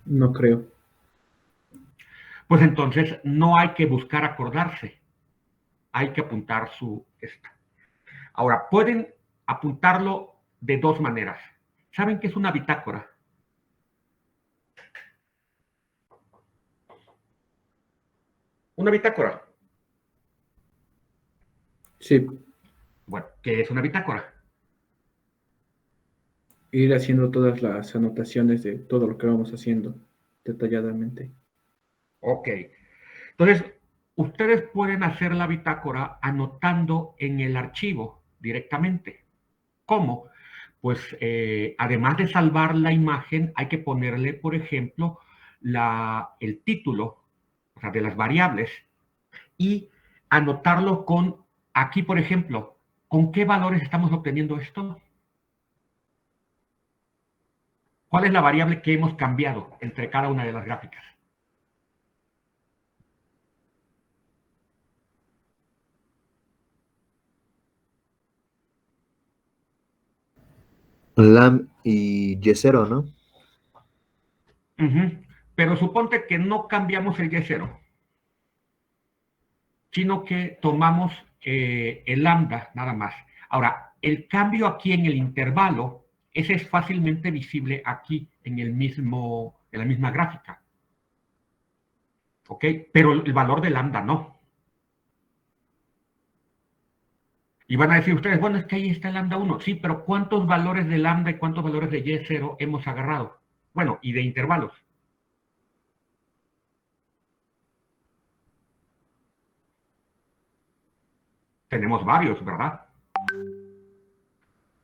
No creo. Pues entonces no hay que buscar acordarse, hay que apuntar Ahora, pueden apuntarlo de dos maneras. ¿Saben qué es una bitácora? Una bitácora. Sí, Bueno, ¿qué es una bitácora? ir haciendo todas las anotaciones de todo lo que vamos haciendo detalladamente. Ok. Entonces, ustedes pueden hacer la bitácora anotando en el archivo directamente. ¿Cómo? Pues además de salvar la imagen, hay que ponerle, por ejemplo, el título, o sea, de las variables, y anotarlo aquí, por ejemplo, ¿con qué valores estamos obteniendo esto? ¿Cuál es la variable que hemos cambiado entre cada una de las gráficas? LAM y Y0, ¿no? Pero suponte que no cambiamos el Y0. sino que tomamos el lambda nada más. Ahora, el cambio aquí en el intervalo, ese es fácilmente visible aquí en la misma gráfica. ¿Ok? Pero el valor de lambda no. Y van a decir ustedes, bueno, es que ahí está el lambda 1. Sí, pero ¿cuántos valores de lambda y cuántos valores de y0 hemos agarrado? Bueno, y de intervalos. Tenemos varios, ¿verdad?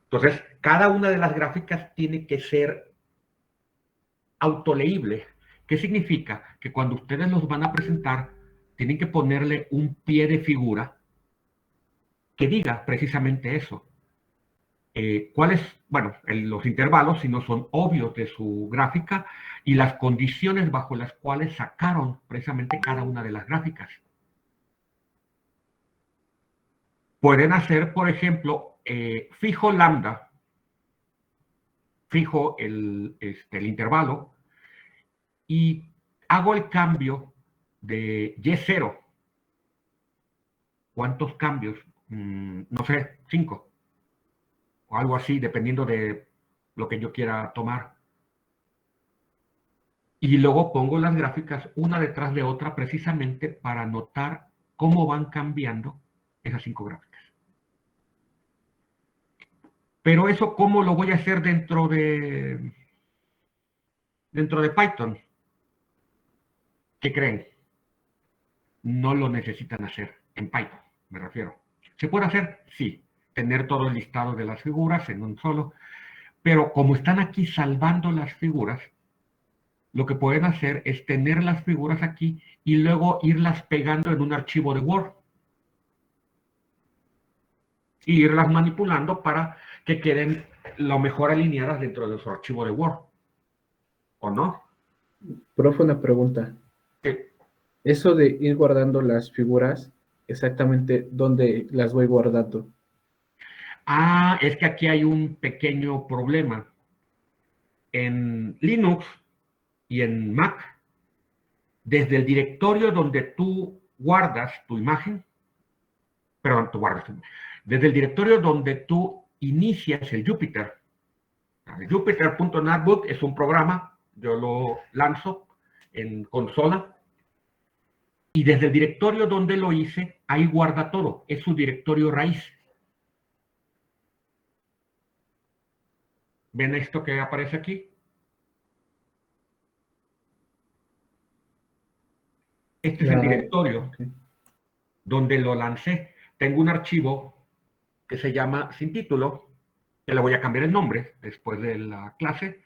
Entonces, cada una de las gráficas tiene que ser autoleíble. ¿Qué significa? Que cuando ustedes los van a presentar, tienen que ponerle un pie de figura que diga precisamente eso. ¿Cuáles? Bueno, los intervalos, si no son obvios de su gráfica, y las condiciones bajo las cuales sacaron precisamente cada una de las gráficas. Pueden hacer, por ejemplo, fijo lambda, fijo el intervalo, y hago el cambio de y0. ¿Cuántos cambios? No sé, 5 o algo así, dependiendo de lo que yo quiera tomar. Y luego pongo las gráficas una detrás de otra precisamente para notar cómo van cambiando esas 5 gráficas. Pero eso, ¿cómo lo voy a hacer dentro de Python? ¿Qué creen? No lo necesitan hacer en Python, me refiero. ¿Se puede hacer? Sí. Tener todo el listado de las figuras en un solo. Pero como están aquí salvando las figuras, lo que pueden hacer es tener las figuras aquí y luego irlas pegando en un archivo de Word. Y irlas manipulando para que queden lo mejor alineadas dentro de su archivo de Word. ¿O no? Profe, una pregunta. Eso de ir guardando las figuras, exactamente dónde las voy guardando. Ah, es que aquí hay un pequeño problema. En Linux y en Mac, desde el directorio donde tú guardas tu imagen, perdón, desde el directorio donde tú inicias el Jupyter. El Jupyter.notebook es un programa, yo lo lanzo en consola, y desde el directorio donde lo hice, ahí guarda todo, es su directorio raíz. ¿Ven esto que aparece aquí? Este es el directorio Okay. donde lo lancé. Tengo un archivo que se llama sin título, que le voy a cambiar el nombre después de la clase,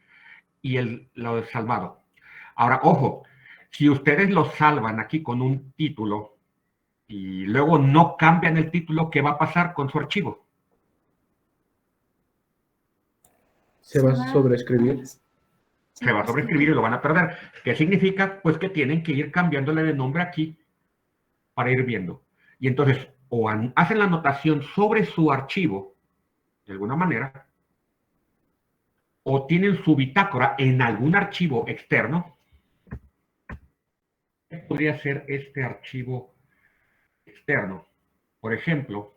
y lo he salvado. Ahora, ojo, si ustedes lo salvan aquí con un título y luego no cambian el título, ¿qué va a pasar con su archivo? ¿Se va a sobreescribir? Se va a sobreescribir y lo van a perder. ¿Qué significa? Pues que tienen que ir cambiándole de nombre aquí para ir viendo. Y entonces, o hacen la anotación sobre su archivo, de alguna manera, o tienen su bitácora en algún archivo externo. ¿Qué podría ser este archivo externo? Por ejemplo,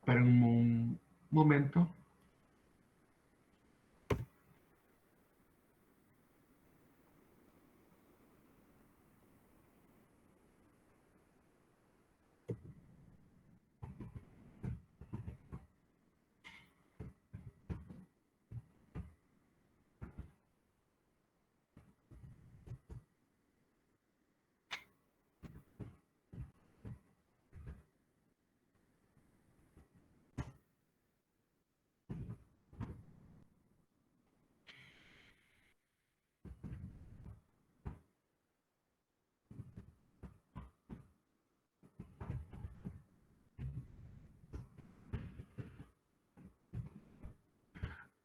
para un momento.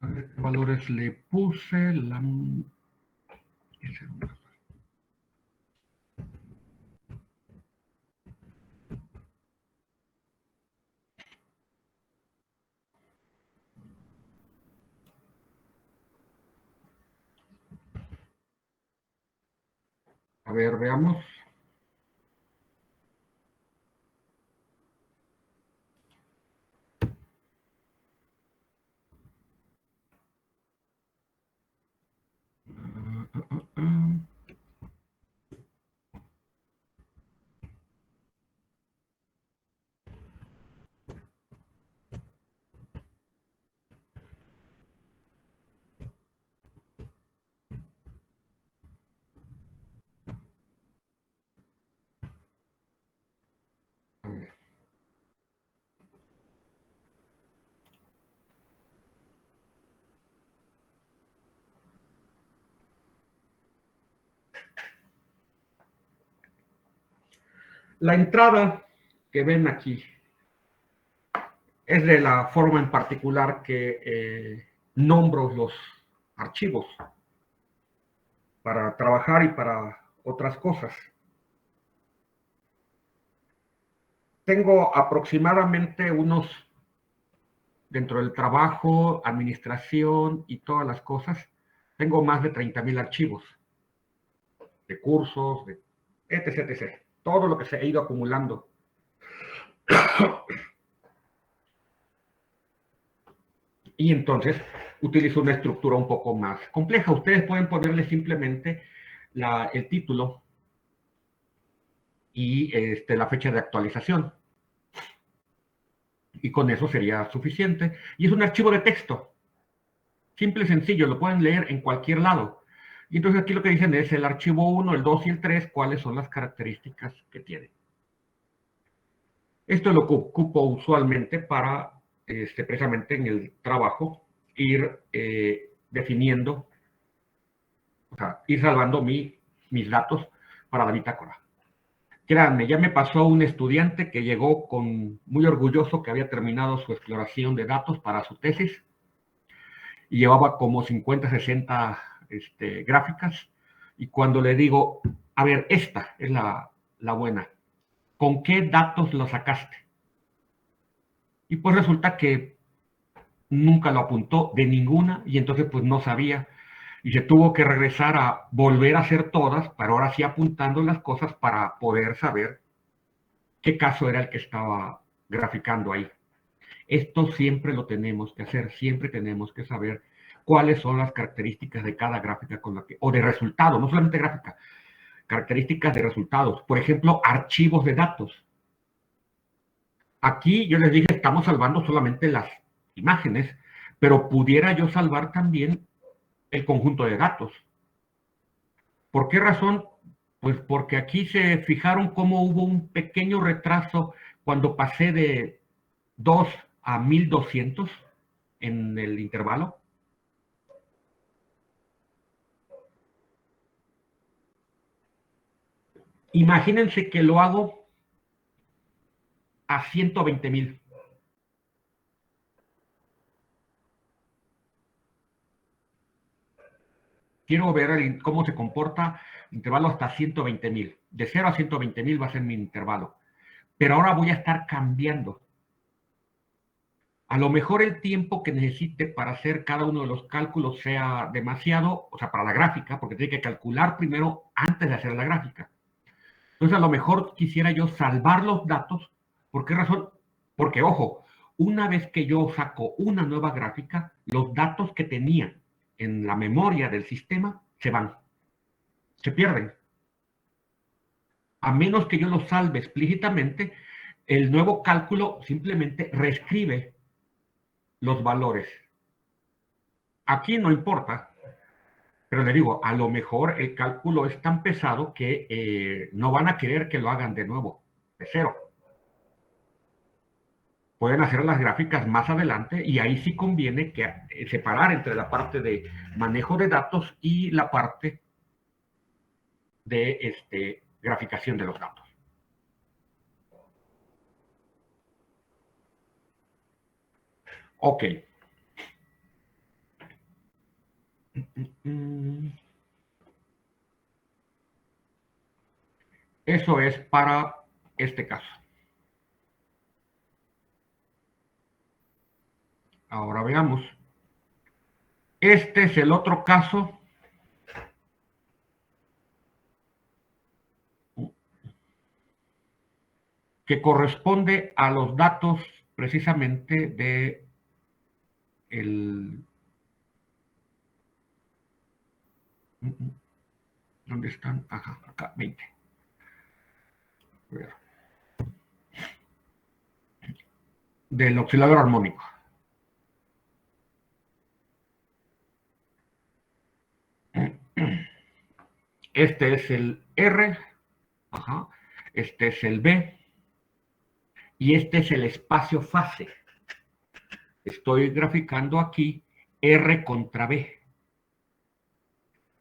A ver qué valores le puse. A ver, veamos. A ver. La entrada que ven aquí es de la forma en particular que nombro los archivos para trabajar y para otras cosas. Tengo aproximadamente unos, dentro del trabajo, administración y todas las cosas, tengo más de 30,000 archivos de cursos, de etc, etc. Todo lo que se ha ido acumulando. Y entonces utilizo una estructura un poco más compleja. Ustedes pueden ponerle simplemente el título y la fecha de actualización. Y con eso sería suficiente. Y es un archivo de texto. Simple y sencillo, lo pueden leer en cualquier lado. Y entonces aquí lo que dicen es el archivo 1, el 2 y el 3, cuáles son las características que tiene. Esto lo ocupo usualmente para, precisamente en el trabajo, ir definiendo, o sea, ir salvando mis datos para la bitácora. Créanme, ya me pasó un estudiante que llegó muy orgulloso que había terminado su exploración de datos para su tesis y llevaba como 50, 60 gráficas. Y cuando le digo, a ver, esta es la buena, ¿con qué datos lo sacaste? Y pues resulta que nunca lo apuntó de ninguna y entonces pues no sabía. Y se tuvo que regresar a volver a hacer todas, pero ahora sí apuntando las cosas para poder saber qué caso era el que estaba graficando ahí. Esto siempre lo tenemos que hacer, siempre tenemos que saber cuáles son las características de cada gráfica con la que, o de resultado, no solamente gráfica, características de resultados. Por ejemplo, archivos de datos. Aquí yo les dije, estamos salvando solamente las imágenes, pero pudiera yo salvar también el conjunto de datos. ¿Por qué razón? Pues porque aquí se fijaron cómo hubo un pequeño retraso cuando pasé de 2 a 1200 en el intervalo. Imagínense que lo hago a 120,000. Quiero ver cómo se comporta el intervalo hasta 120,000. De 0 a 120,000 va a ser mi intervalo. Pero ahora voy a estar cambiando. A lo mejor el tiempo que necesite para hacer cada uno de los cálculos sea demasiado, o sea, para la gráfica, porque tiene que calcular primero antes de hacer la gráfica. Entonces, a lo mejor quisiera yo salvar los datos. ¿Por qué razón? Porque, ojo, una vez que yo saco una nueva gráfica, los datos que tenía en la memoria del sistema se van, se pierden. A menos que yo los salve explícitamente, el nuevo cálculo simplemente reescribe los valores. Aquí no importa, pero le digo, a lo mejor el cálculo es tan pesado que no van a querer que lo hagan de nuevo, de cero. Pueden hacer las gráficas más adelante y ahí sí conviene que separar entre la parte de manejo de datos y la parte de graficación de los datos. Ok. Eso es para este caso. Ahora veamos. Este es el otro caso que corresponde a los datos precisamente de el... ¿Dónde están? Ajá, acá, 20. Del oscilador armónico. Este es el R, ajá, este es el B, y este es el espacio fase. Estoy graficando aquí R contra B.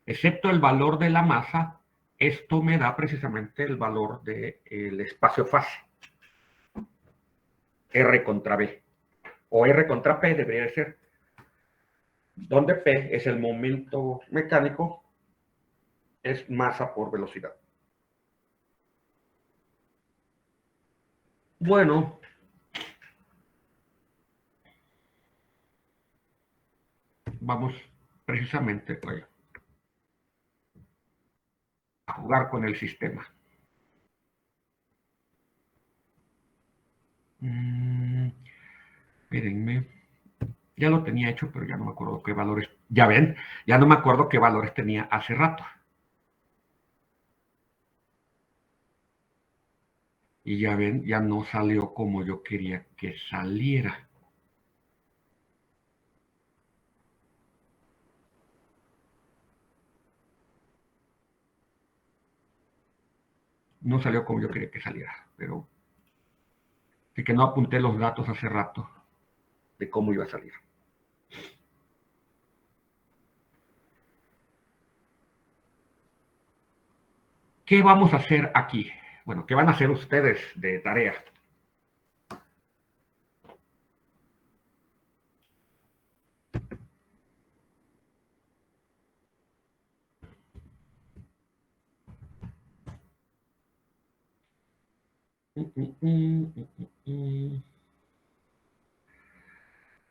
Excepto el valor de la masa, esto me da precisamente el valor del espacio fase. R contra B. O R contra P debería de ser. Donde P es el momento mecánico, es masa por velocidad. Bueno, vamos precisamente a jugar con el sistema. Espérenme. Ya lo tenía hecho, pero ya no me acuerdo qué valores. Ya ven, ya no me acuerdo qué valores tenía hace rato. Y ya ven, ya no salió como yo quería que saliera. No salió como yo quería que saliera, pero sí que no apunté los datos hace rato de cómo iba a salir. ¿Qué vamos a hacer aquí? Bueno, ¿qué van a hacer ustedes de tarea?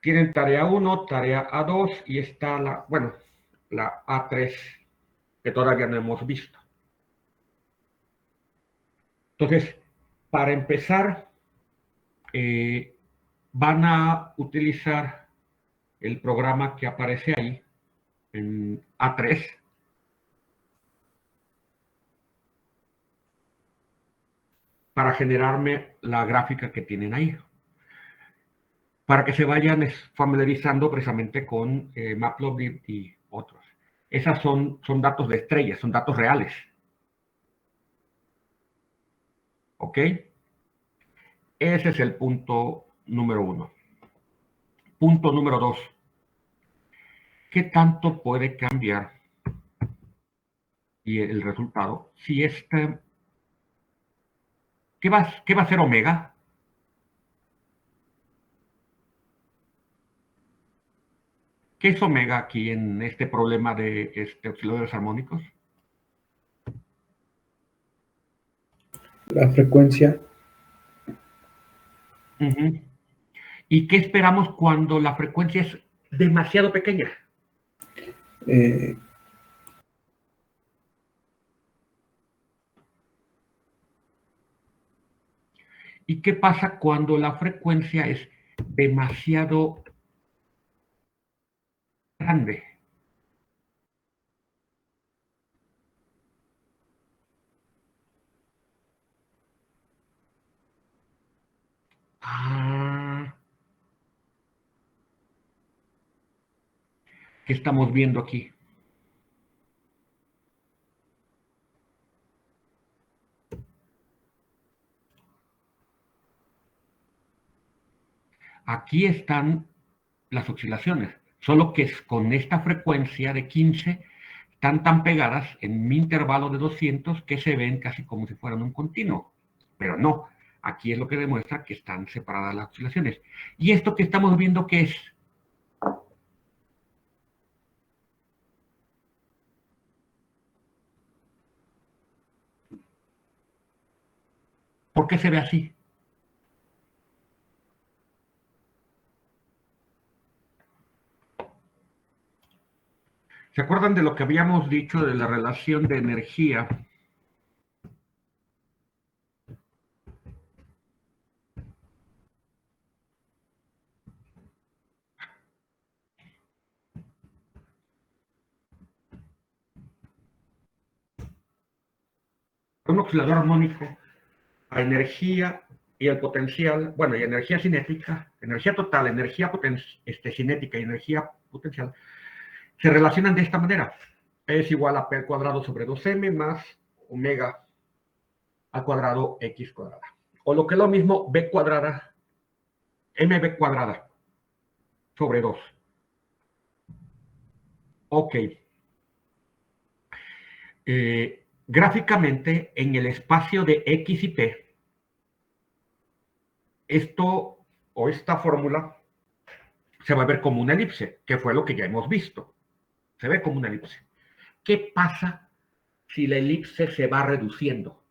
Tienen tarea 1, tarea A2 y está la, bueno, la A3 que todavía no hemos visto. Entonces, para empezar, van a utilizar el programa que aparece ahí en A3 para generarme la gráfica que tienen ahí. Para que se vayan familiarizando precisamente con Matplotlib y otros. Esas son datos de estrellas, son datos reales. ¿Ok? Ese es el punto número 1. Punto número 2. ¿Qué tanto puede cambiar y el resultado si ¿qué va a hacer omega? ¿Qué es omega aquí en este problema de osciladores armónicos? La frecuencia. ¿Y qué esperamos cuando la frecuencia es demasiado pequeña? ¿Y qué pasa cuando la frecuencia es demasiado grande? ¿Qué estamos viendo aquí? Aquí están las oscilaciones, solo que con esta frecuencia de 15 están tan pegadas en mi intervalo de 200 que se ven casi como si fueran un continuo, pero no, aquí es lo que demuestra que están separadas las oscilaciones. ¿Y esto que estamos viendo qué es? ¿Por qué se ve así? ¿Se acuerdan de lo que habíamos dicho de la relación de energía un oscilador armónico a energía y el potencial, bueno, y energía cinética, energía total, energía cinética y energía potencial, se relacionan de esta manera. Es igual a P al cuadrado sobre 2M más omega al cuadrado X cuadrada. O lo que es lo mismo, B cuadrada, MB cuadrada sobre 2. Ok. Gráficamente, en el espacio de X y P, esto o esta fórmula se va a ver como una elipse, que fue lo que ya hemos visto. Se ve como una elipse. ¿Qué pasa si la elipse se va reduciendo?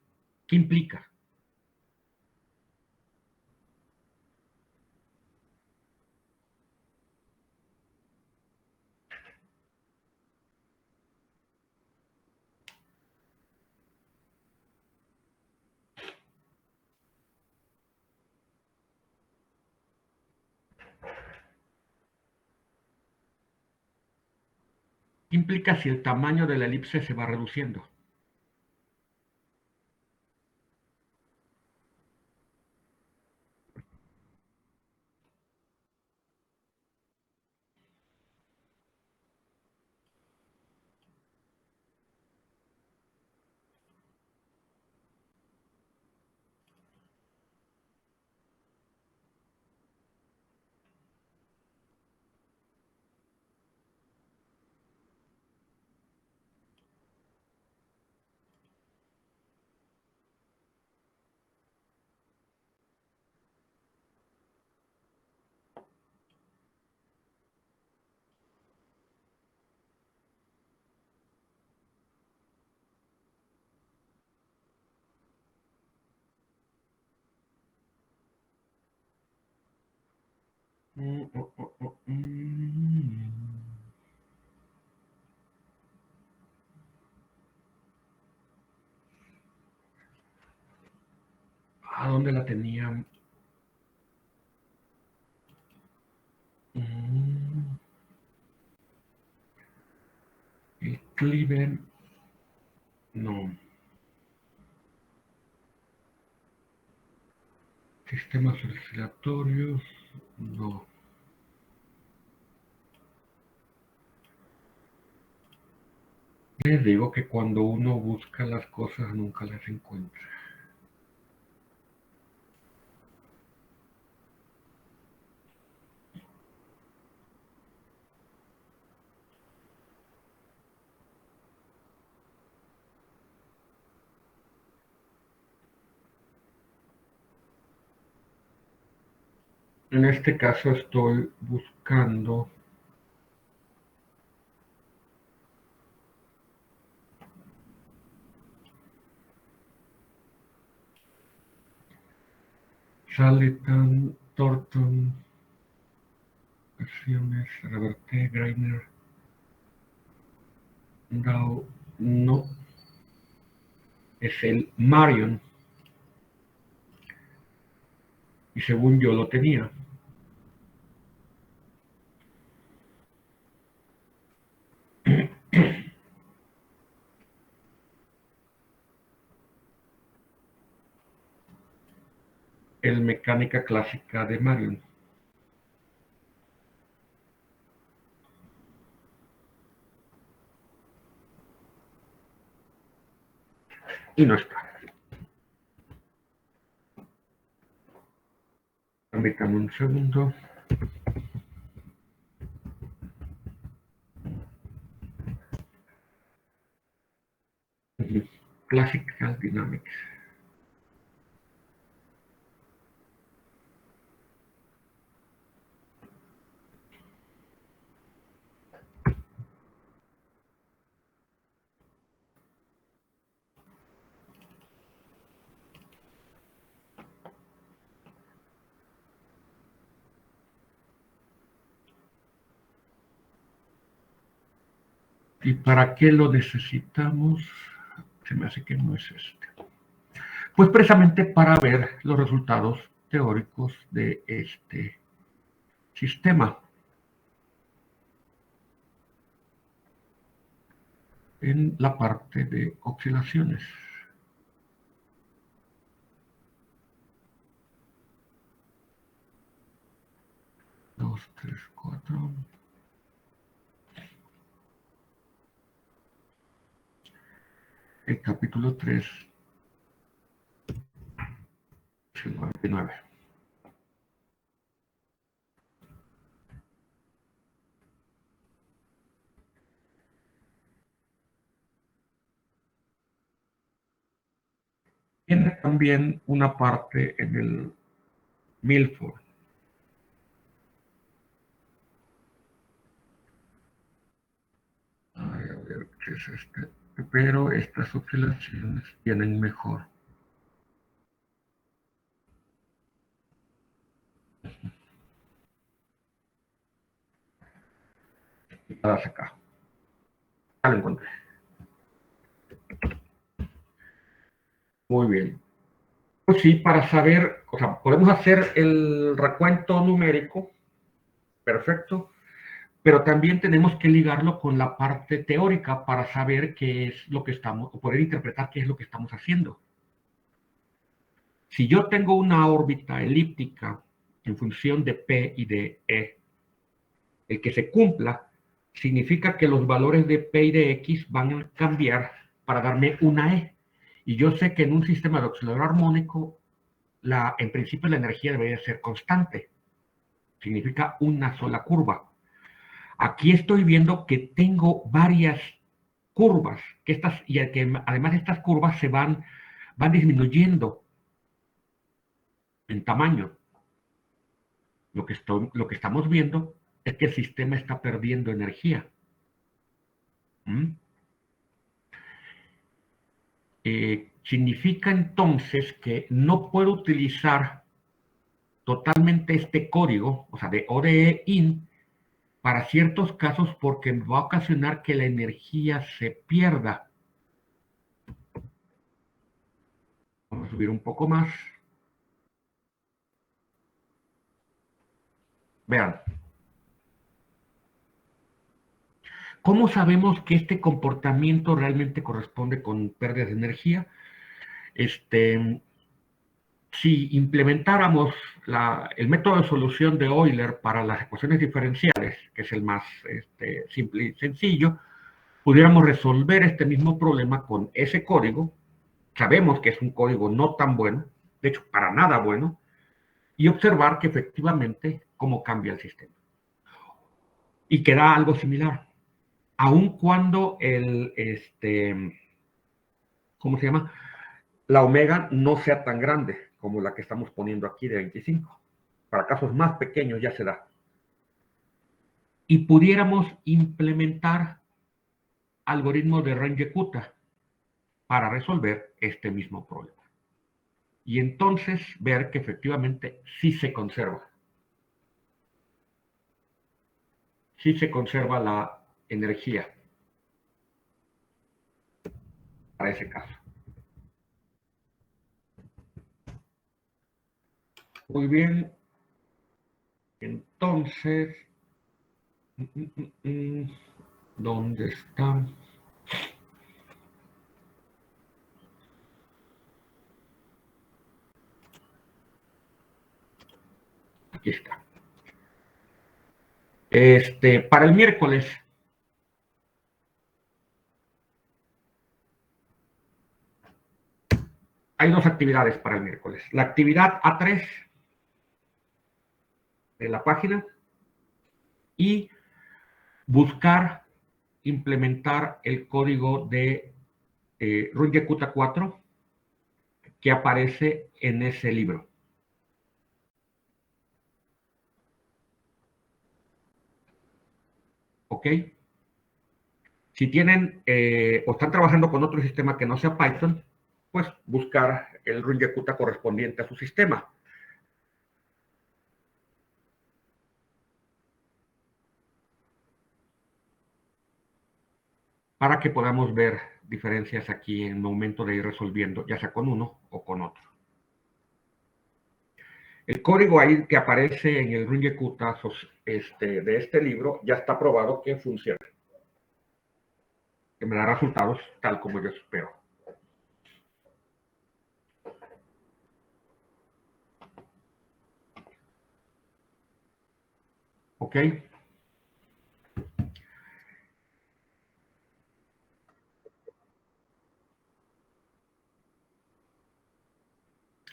¿Qué implica? ¿Qué implica si el tamaño de la elipse se va reduciendo? ¿A dónde la tenía? El Cleveland. No. Sistemas oscilatorios. No. Les digo que cuando uno busca las cosas nunca las encuentra. En este caso estoy buscando Charlatan, Thornton, versiones, Reverté, Greiner, Dow, no, es el Marion, y según yo lo tenía. El Mecánica Clásica de Marion. Y no está. Permítame un segundo. Classical Dynamics. ¿Y para qué lo necesitamos? Se me hace que no es este. Pues precisamente para ver los resultados teóricos de este sistema. En la parte de oscilaciones. 2, 3, 4. El capítulo 3, 59. Tiene también una parte en el Milford. A ver qué es este. Pero estas oscilaciones tienen mejor. Acá. Ya lo encontré. Muy bien. Pues sí, para saber, o sea, podemos hacer el recuento numérico, perfecto, pero también tenemos que ligarlo con la parte teórica para saber qué es lo que estamos, o poder interpretar qué es lo que estamos haciendo. Si yo tengo una órbita elíptica en función de P y de E, el que se cumpla significa que los valores de P y de X van a cambiar para darme una E. Y yo sé que en un sistema de oscilador armónico, en principio la energía debería ser constante. Significa una sola curva. Aquí estoy viendo que tengo varias curvas, y que además estas curvas van disminuyendo en tamaño. Lo que estamos viendo es que el sistema está perdiendo energía. Significa entonces que no puedo utilizar totalmente este código, o sea, de ODE in, para ciertos casos porque me va a ocasionar que la energía se pierda. Vamos a subir un poco más. Vean. ¿Cómo sabemos que este comportamiento realmente corresponde con pérdidas de energía? Si implementáramos el método de solución de Euler para las ecuaciones diferenciales, que es el más simple y sencillo, pudiéramos resolver este mismo problema con ese código. Sabemos que es un código no tan bueno, de hecho, para nada bueno, y observar que efectivamente cómo cambia el sistema. Y que da algo similar. Aun cuando ¿cómo se llama? La omega no sea tan grande como la que estamos poniendo aquí de 25. Para casos más pequeños ya se da. Y pudiéramos implementar algoritmos de Runge-Kutta para resolver este mismo problema. Y entonces ver que efectivamente sí se conserva. Sí se conserva la energía para ese caso. Muy bien. Entonces, ¿dónde está? Aquí está. Para el miércoles, hay dos actividades para el miércoles. La actividad A3 de la página y buscar implementar el código de Runge-Kutta 4 que aparece en ese libro. ¿Ok? Si tienen o están trabajando con otro sistema que no sea Python, pues buscar el Runge-Kutta correspondiente a su sistema. Para que podamos ver diferencias aquí en el momento de ir resolviendo, ya sea con uno o con otro. El código ahí que aparece en el Runge-Kutta de este libro ya está probado que funciona. Que me da resultados tal como yo espero. ¿Ok?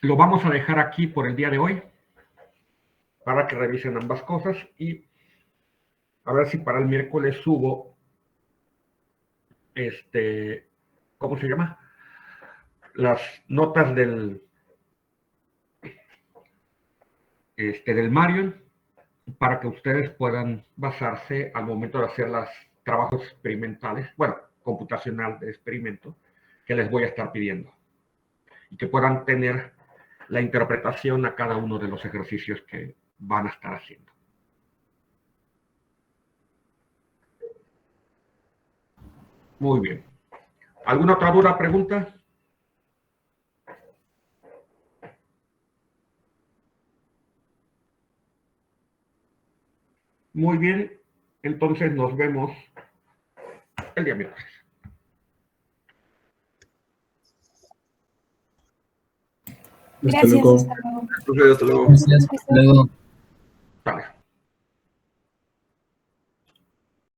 Lo vamos a dejar aquí por el día de hoy para que revisen ambas cosas y a ver si para el miércoles subo ¿cómo se llama? Las notas del Marion para que ustedes puedan basarse al momento de hacer los trabajos experimentales, bueno, computacional de experimento, que les voy a estar pidiendo. Y que puedan tener la interpretación a cada uno de los ejercicios que van a estar haciendo. Muy bien. ¿Alguna otra duda, pregunta? Muy bien. Entonces nos vemos el día miércoles. Gracias, luego. hasta luego. Profe, hasta luego. Gracias. Hasta luego. Vale.